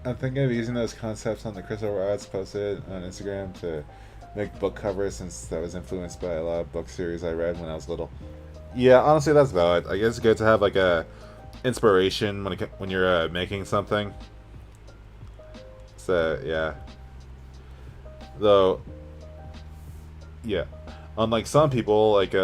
I'm thinking of using those concepts on the crystal rods posted on Instagram to make book covers, since that was influenced by a lot of book series I read when I was little. Yeah, honestly, that's valid. I guess it's good to have like a inspiration when you're making something. So yeah, though, yeah. Unlike some people, like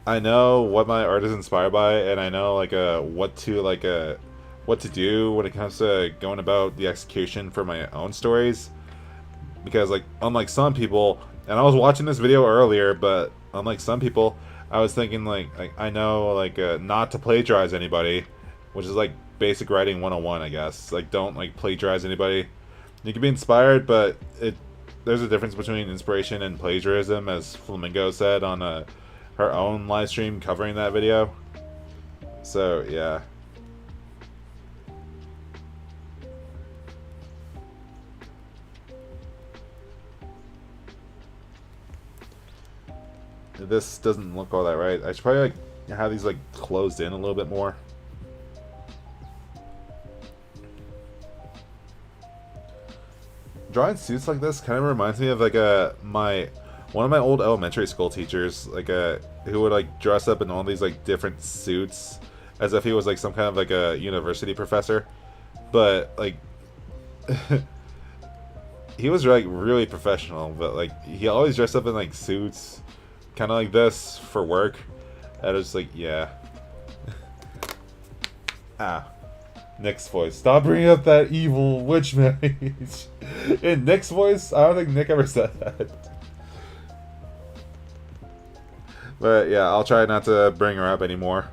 I know what my art is inspired by, and I know like what to do when it comes to going about the execution for my own stories. Because like unlike some people, and I was watching this video earlier, but unlike some people, I was thinking like I know like not to plagiarize anybody, which is like basic writing 101, I guess. Like don't like plagiarize anybody. You can be inspired, but there's a difference between inspiration and plagiarism, as Flamingo said on her own live stream covering that video. So yeah. This doesn't look all that right. I should probably like have these like closed in a little bit more. Drawing suits like this kind of reminds me of like one of my old elementary school teachers, like who would like dress up in all these like different suits as if he was like some kind of like a university professor, but like he was like really professional, but like he always dressed up in like suits, kind of like this for work. And I was just like, yeah. Ah. Nick's voice. Stop bringing up that evil witch mage. In Nick's voice, I don't think Nick ever said that. But yeah, I'll try not to bring her up anymore.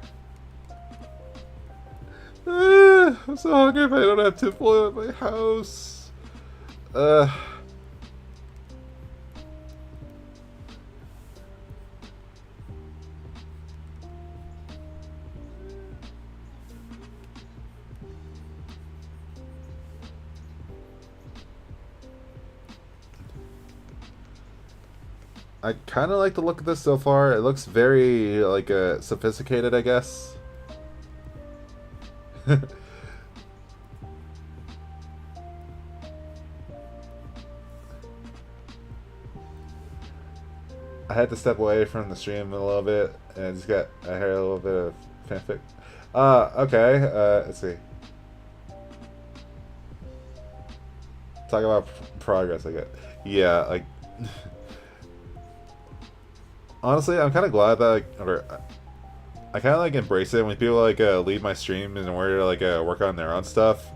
I'm so hungry if I don't have tinfoil at my house. I kind of like the look of this so far. It looks very like sophisticated, I guess. I had to step away from the stream a little bit, and I heard a little bit of fanfic. Okay. Let's see. Talk about progress, I guess. Yeah, like. Honestly, I'm kind of glad that I kind of like embrace it when people like leave my stream in order to like work on their own stuff.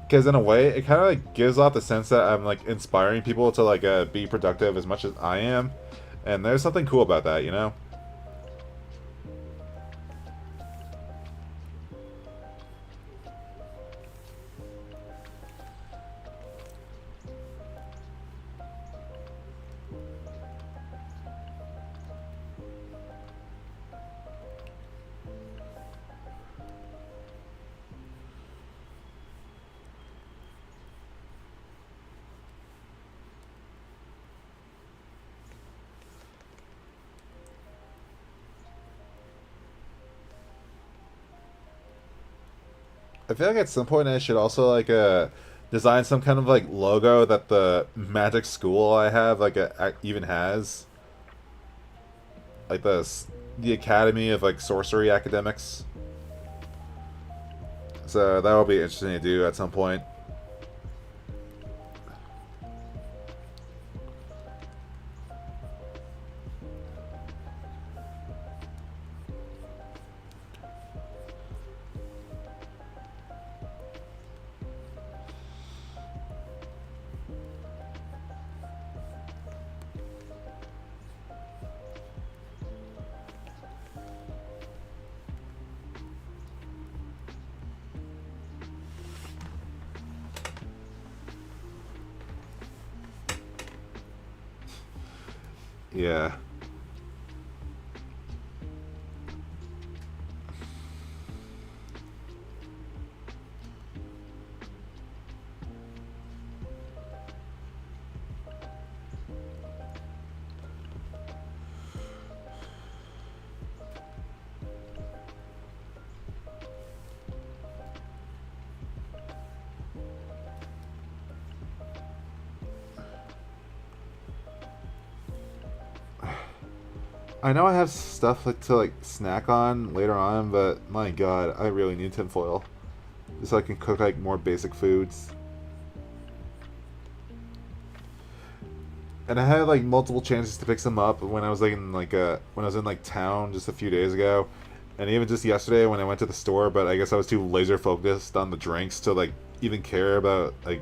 Because in a way, it kind of like gives off the sense that I'm like inspiring people to like be productive as much as I am, and there's something cool about that, you know. I feel like at some point I should also like design some kind of like logo that the magic school I have like even has, like the Academy of like Sorcery Academics. So that will be interesting to do at some point. Yeah. I know I have stuff to like snack on later on, but my god, I really need tinfoil. Just so I can cook like more basic foods. And I had like multiple chances to pick some up when I was like in when I was in like town just a few days ago, and even just yesterday when I went to the store. But I guess I was too laser focused on the drinks to like even care about like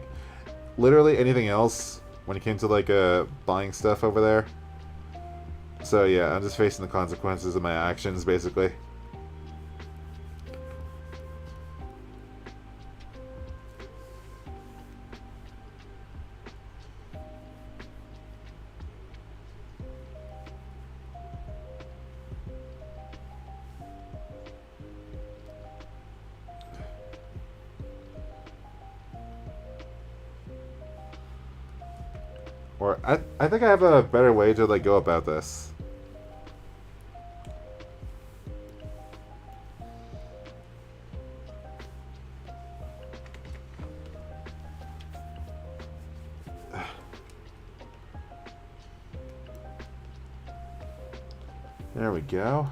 literally anything else when it came to like buying stuff over there. So yeah, I'm just facing the consequences of my actions basically. Or I think I have a better way to like go about this. There we go.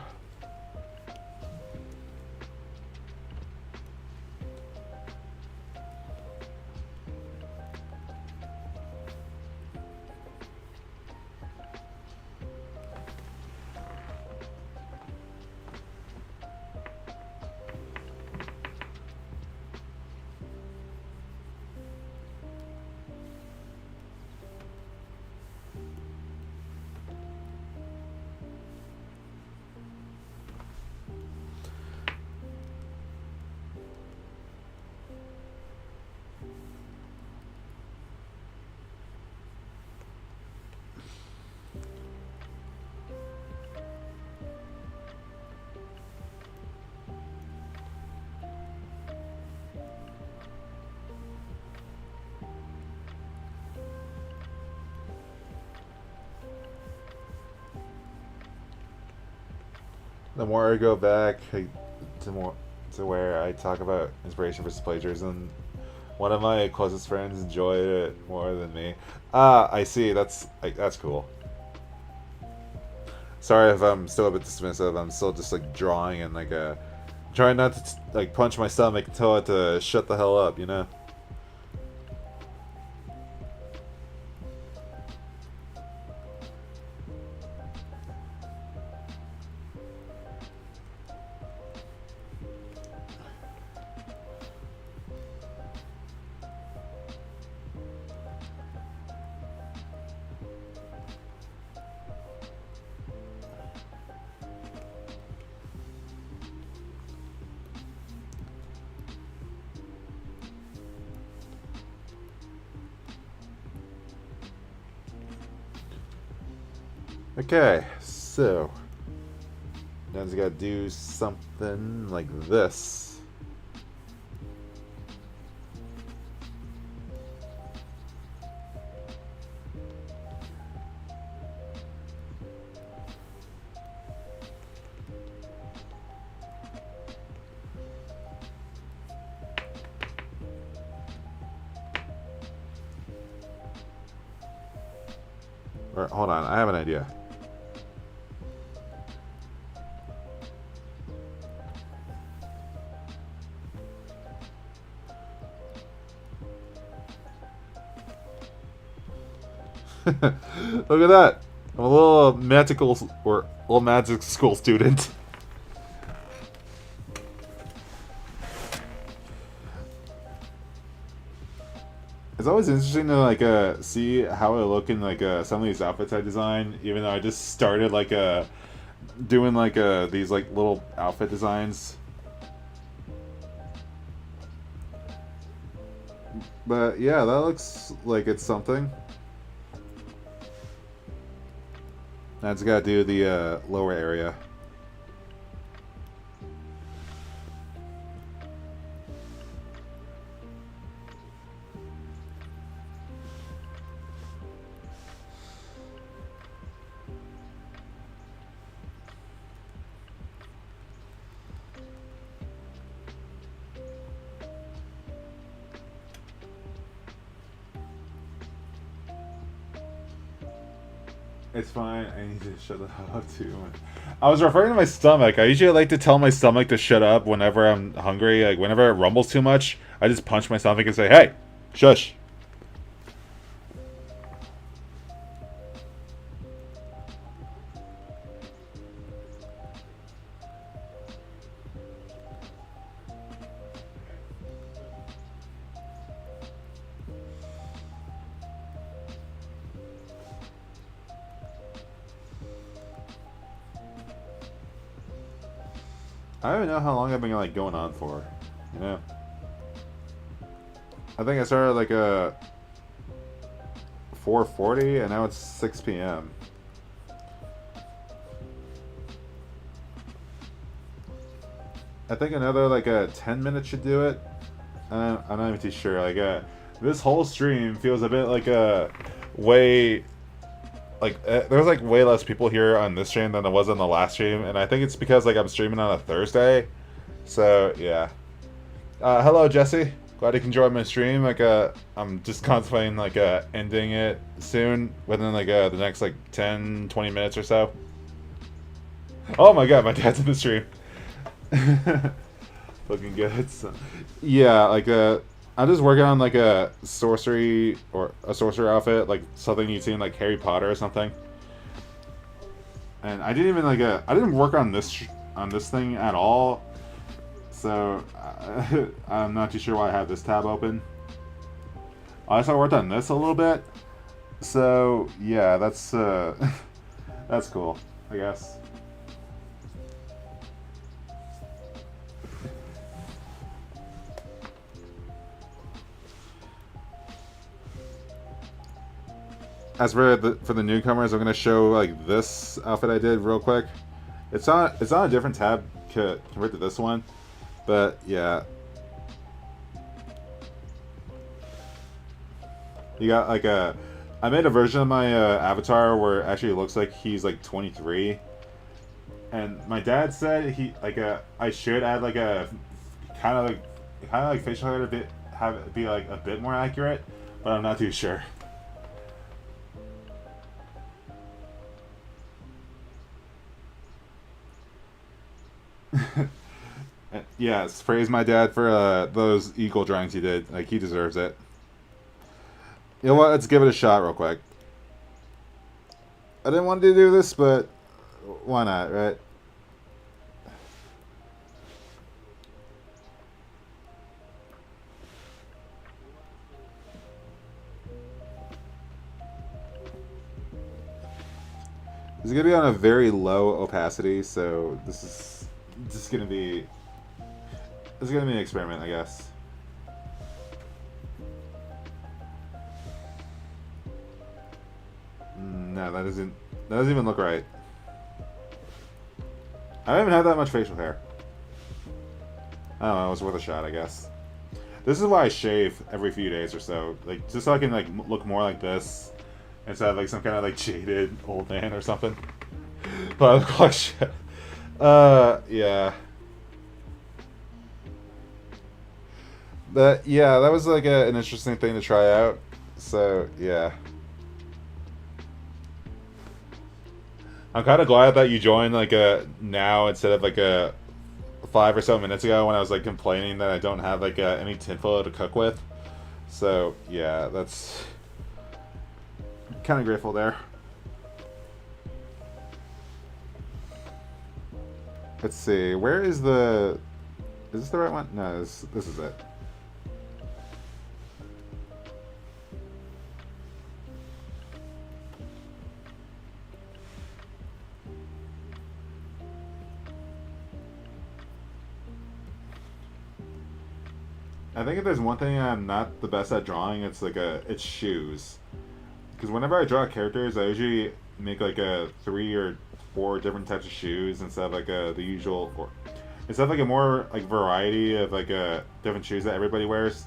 The more I go back to where I talk about inspiration versus plagiarism, one of my closest friends enjoyed it more than me. Ah, I see. That's cool. Sorry if I'm still a bit dismissive. I'm still just like drawing and like trying not to like punch my stomach and tell it to shut the hell up, you know. Okay, so now I gotta do something like this. Or hold on, I have an idea. Look at that! I'm a little magic school student. It's always interesting to like see how I look in like some of these outfits I design, even though I just started like doing like these like little outfit designs. But yeah, that looks like it's something. Now I just gotta do the lower area. It's fine. I need to shut the hell up too. I was referring to my stomach. I usually like to tell my stomach to shut up whenever I'm hungry. Like whenever it rumbles too much, I just punch my stomach and say, "Hey, shush." I don't even know how long I've been like going on for. You know, I think I started like a 4:40, and now it's 6 p.m. I think another like a 10 minutes should do it. I'm not even too sure. Like this whole stream feels a bit like a way like there's like way less people here on this stream than there was on the last stream, and I think it's because like I'm streaming on a Thursday. So yeah. Hello Jesse. Glad you can join my stream. Like I'm just contemplating like ending it soon within like the next like 10-20 minutes or so. Oh my god, my dad's in the stream. Looking good. So, yeah, like I'm just working on like a sorcery or a sorcerer outfit, like something you'd seen like Harry Potter or something. And I didn't even like I didn't work on this thing at all. So I'm not too sure why I have this tab open. I also worked on this a little bit. So yeah, that's that's cool, I guess. As for the newcomers, I'm gonna show like this outfit I did real quick. It's on a different tab compared to this one, but yeah. You got like I made a version of my avatar where it actually looks like he's like 23, and my dad said he like I should add like a kind of like facial hair to have it be like a bit more accurate, but I'm not too sure. Yes, praise my dad for those eagle drawings he did. Like, he deserves it. You know what? Let's give it a shot real quick. I didn't want to do this, but why not, right? It's gonna be on a very low opacity, so this is just gonna be an experiment, I guess. No, that doesn't even look right. I don't even have that much facial hair. I don't know, it was worth a shot, I guess. This is why I shave every few days or so, like just so I can like look more like this instead of like some kind of like jaded old man or something. But I look like shit. Yeah. But yeah, that was like an interesting thing to try out. So yeah. I'm kind of glad that you joined like now instead of like 5 or so minutes ago when I was like complaining that I don't have like any tinfoil to cook with. So yeah, that's kind of grateful there. Let's see, where is the... Is this the right one? No, this is it. I think if there's one thing I'm not the best at drawing, it's like it's shoes. Because whenever I draw characters, I usually make like 3 or 4 different types of shoes instead of like the usual, or instead of like a more like variety of like different shoes that everybody wears.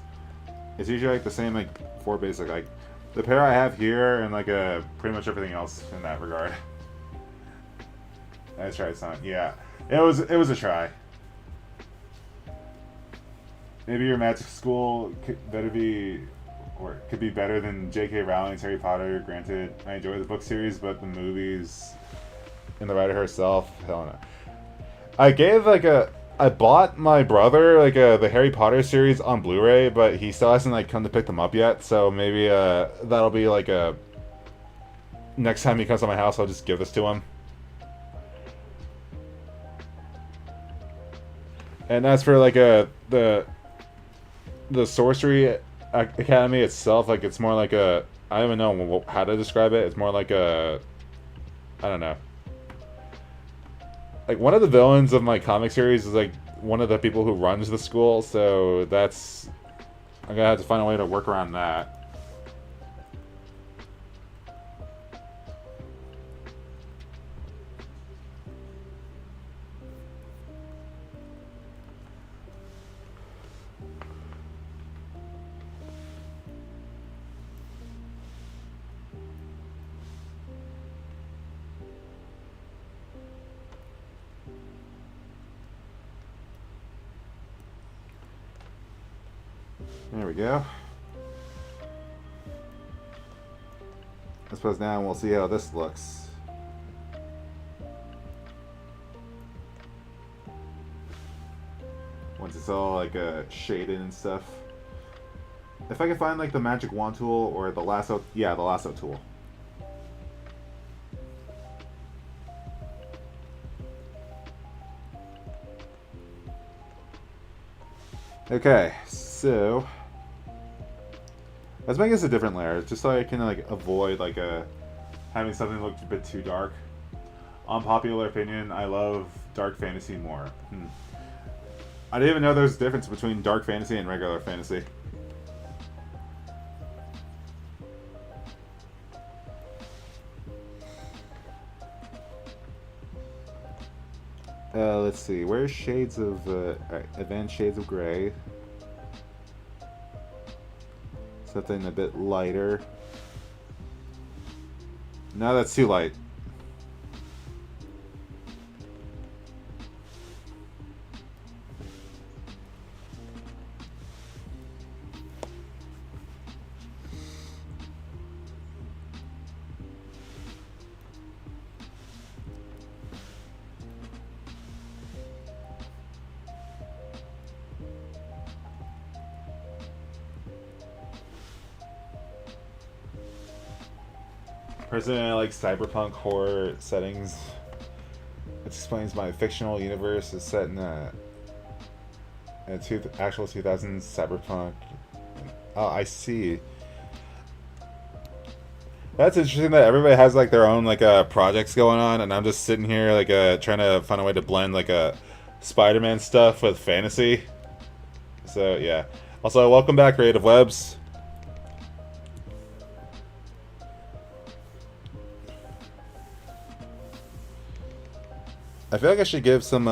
It's usually like the same like 4 basic, like the pair I have here and like pretty much everything else in that regard. I tried something. Yeah, it was a try. Maybe your magic school better be or it could be better than J.K. Rowling's Harry Potter. Granted, I enjoy the book series, but the movies and the writer herself, hell no. I bought my brother the Harry Potter series on Blu-ray, but he still hasn't come to pick them up yet. So maybe that'll be a next time he comes to my house, I'll just give this to him. And as for the Sorcery Academy itself, it's more I don't even know how to describe it. It's more I don't know. One of the villains of my comic series is one of the people who runs the school, so that's I'm gonna have to find a way to work around that. There we go. I suppose now we'll see how this looks. Once it's all shaded and stuff. If I can find the magic wand tool or the lasso, yeah, the lasso tool. Okay, so let's make this a different layer, just so I can avoid having something look a bit too dark. Unpopular opinion, I love dark fantasy more. I didn't even know there was a difference between dark fantasy and regular fantasy. Let's see, where's Shades of, alright, Advanced Shades of Grey. Something a bit lighter. No, that's too light. Personally, I like cyberpunk horror settings. It explains my fictional universe is set in actual 2000s cyberpunk. Oh, I see. That's interesting that everybody has their own projects going on, and I'm just sitting here trying to find a way to blend Spider-Man stuff with fantasy. So yeah. Also, welcome back, CreativeWebs. I feel like I should give some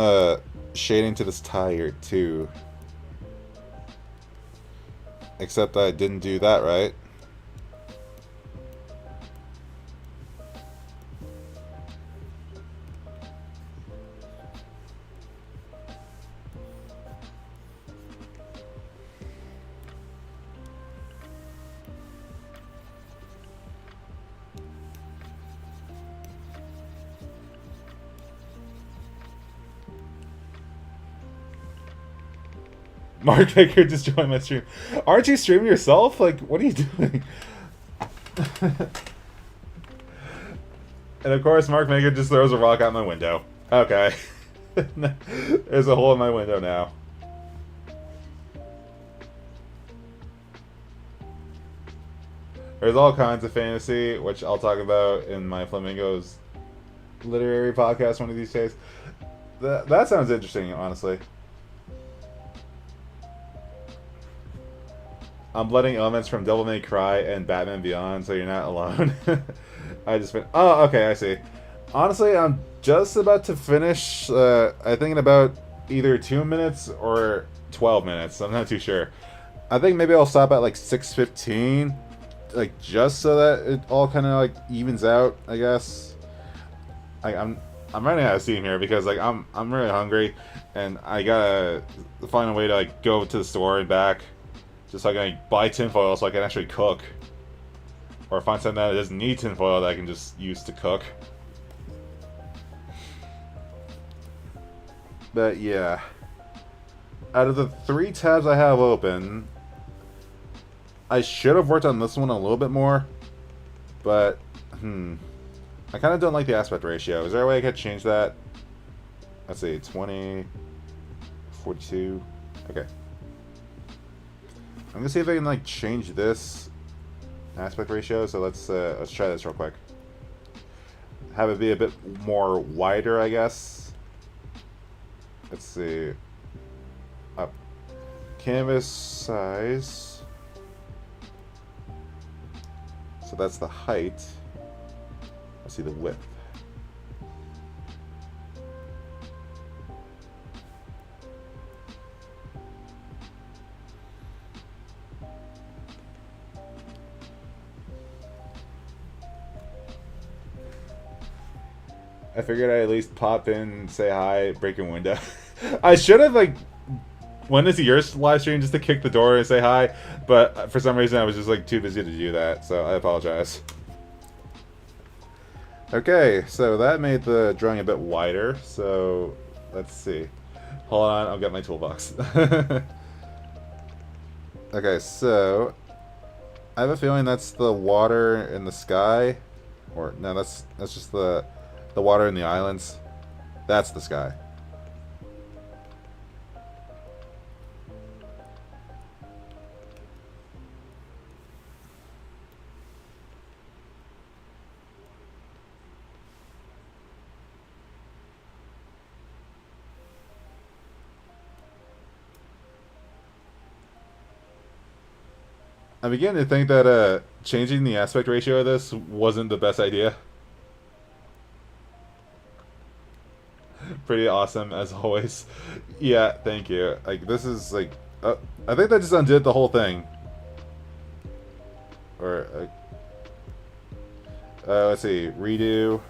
shading to this tire too. Except I didn't do that right. Mark Baker just joined my stream. Aren't you streaming yourself? What are you doing? And of course, Mark Baker just throws a rock out my window. Okay. There's a hole in my window now. There's all kinds of fantasy, which I'll talk about in my Flamingos literary podcast one of these days. That sounds interesting, honestly. I'm blending elements from Devil May Cry and Batman Beyond, so you're not alone. I just been. Oh, okay, I see. Honestly, I'm just about to finish. I think in about either 2 minutes or 12 minutes. I'm not too sure. I think maybe I'll stop at 6:15, just so that it all kind of evens out. I guess. I'm running out of steam here because I'm really hungry, and I gotta find a way to go to the store and back. Just so I can like, buy tinfoil so I can actually cook. Or find something that doesn't need tinfoil that I can just use to cook. But yeah. Out of the 3 tabs I have open, I should have worked on this one a little bit more. But, I kind of don't like the aspect ratio. Is there a way I could change that? Let's see, 20, 42. Okay. I'm gonna see if I can like change this aspect ratio. So let's try this real quick. Have it be a bit more wider, I guess. Let's see. Up. Canvas size. So that's the height. Let's see the width. I figured I'd at least pop in, say hi, break a window. I should have like went into your live stream just to kick the door and say hi, but for some reason I was just like too busy to do that, so I apologize. Okay, so that made the drawing a bit wider, so let's see. Hold on, I'll get my toolbox. Okay, so I have a feeling that's the water in the sky, or no, that's just the water in the islands. That's the sky. I'm beginning to think that changing the aspect ratio of this wasn't the best idea. Pretty awesome as always. Yeah, thank you. Like this is like, I think that just undid the whole thing. Or let's see, redo.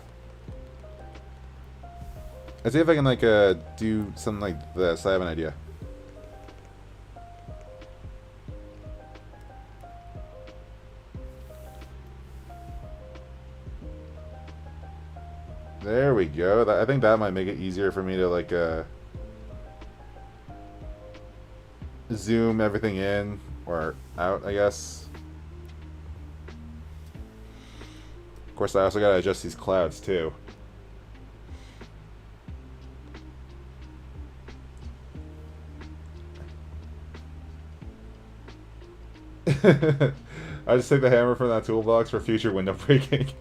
Let's see if I can like do something like this. I have an idea. There we go. I think that might make it easier for me to like zoom everything in or out, I guess. Of course, I also gotta adjust these clouds too. I just take the hammer from that toolbox for future window breaking.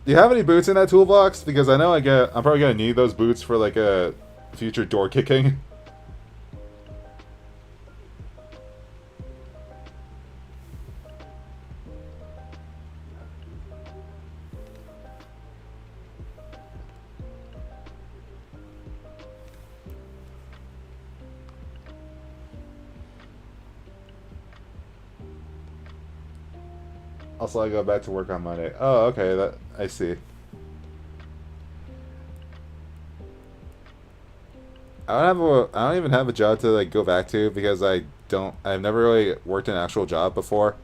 Do you have any boots in that toolbox? Because I know I'm probably gonna need those boots for like a future door kicking. Also, I go back to work on Monday. Oh, okay, that I see. I don't even have a job to like go back to because I've never really worked an actual job before.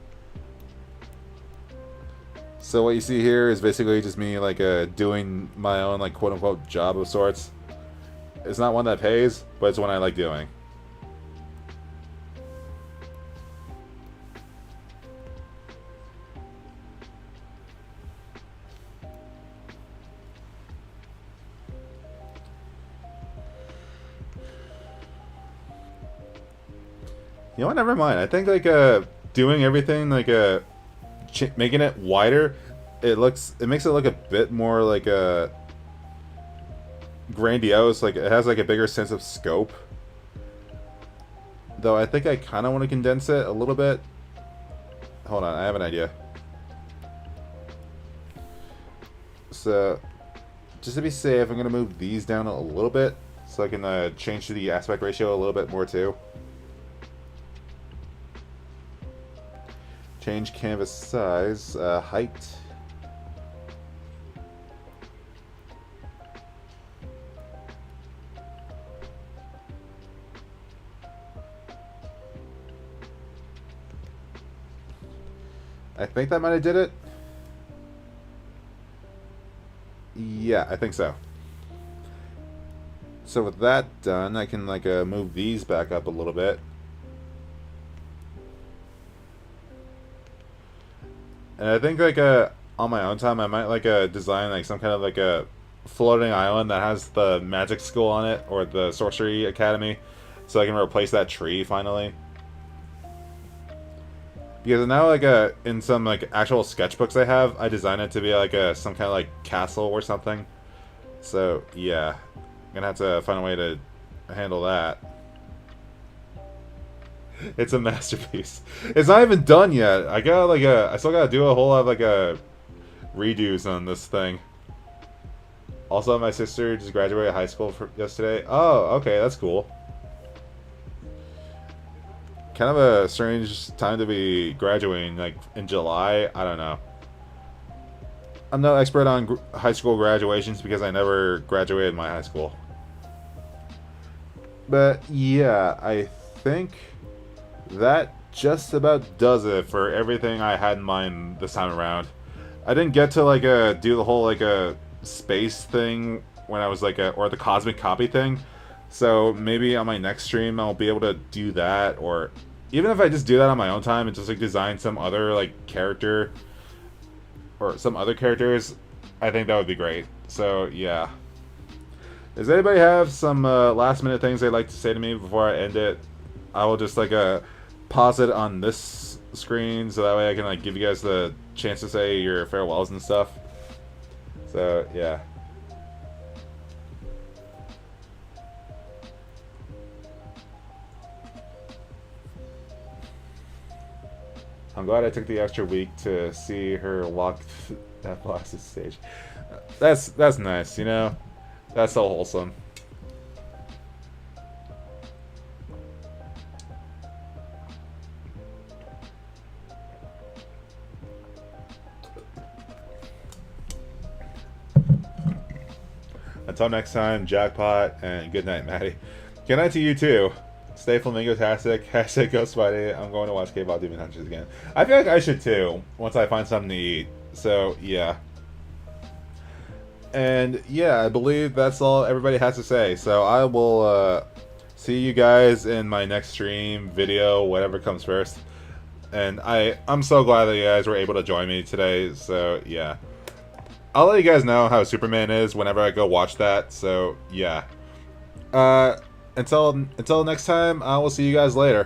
So what you see here is basically just me like doing my own like quote unquote job of sorts. It's not one that pays, but it's one I like doing. You know what? Never mind. I think like doing everything like making it wider, it makes it look a bit more like grandiose. Like it has like a bigger sense of scope. Though I think I kind of want to condense it a little bit. Hold on, I have an idea. So just to be safe, I'm gonna move these down a little bit so I can change the aspect ratio a little bit more too. Change canvas size, height. I think that might have did it. Yeah, I think so. So with that done, I can like move these back up a little bit. And I think like on my own time, I might like design like some kind of like a floating island that has the magic school on it or the sorcery academy, so I can replace that tree finally. Because now like in some like actual sketchbooks I have, I designed it to be like some kind of like castle or something. So yeah, I'm gonna have to find a way to handle that. It's a masterpiece. It's not even done yet. I got like I still gotta do a whole lot of like redos on this thing. Also, my sister just graduated high school yesterday. Oh, okay, that's cool. Kind of a strange time to be graduating, like in July. I don't know. I'm no expert on high school graduations because I never graduated my high school. But yeah, I think that just about does it for everything I had in mind this time around. I didn't get to like do the whole like space thing when I was like or the cosmic copy thing. So maybe on my next stream I'll be able to do that, or even if I just do that on my own time and just like design some other like character or some other characters, I think that would be great. So yeah. Does anybody have some last minute things they'd like to say to me before I end it? I will just like pause it on this screen so that way I can like give you guys the chance to say your farewells and stuff. So yeah. I'm glad I took the extra week to see her walk that blasted stage. That's nice, you know? That's so wholesome. Until next time, jackpot, and good night, Maddie. Good night to you too. Stay flamingo-tastic. Hashtag Ghost Friday. I'm going to watch K-pop Demon Hunters again. I feel like I should too, once I find something to eat. So, yeah. And, yeah, I believe that's all everybody has to say. So, I will see you guys in my next stream, video, whatever comes first. And I'm so glad that you guys were able to join me today. So, yeah. I'll let you guys know how Superman is whenever I go watch that. So, yeah. Until next time, I will see you guys later.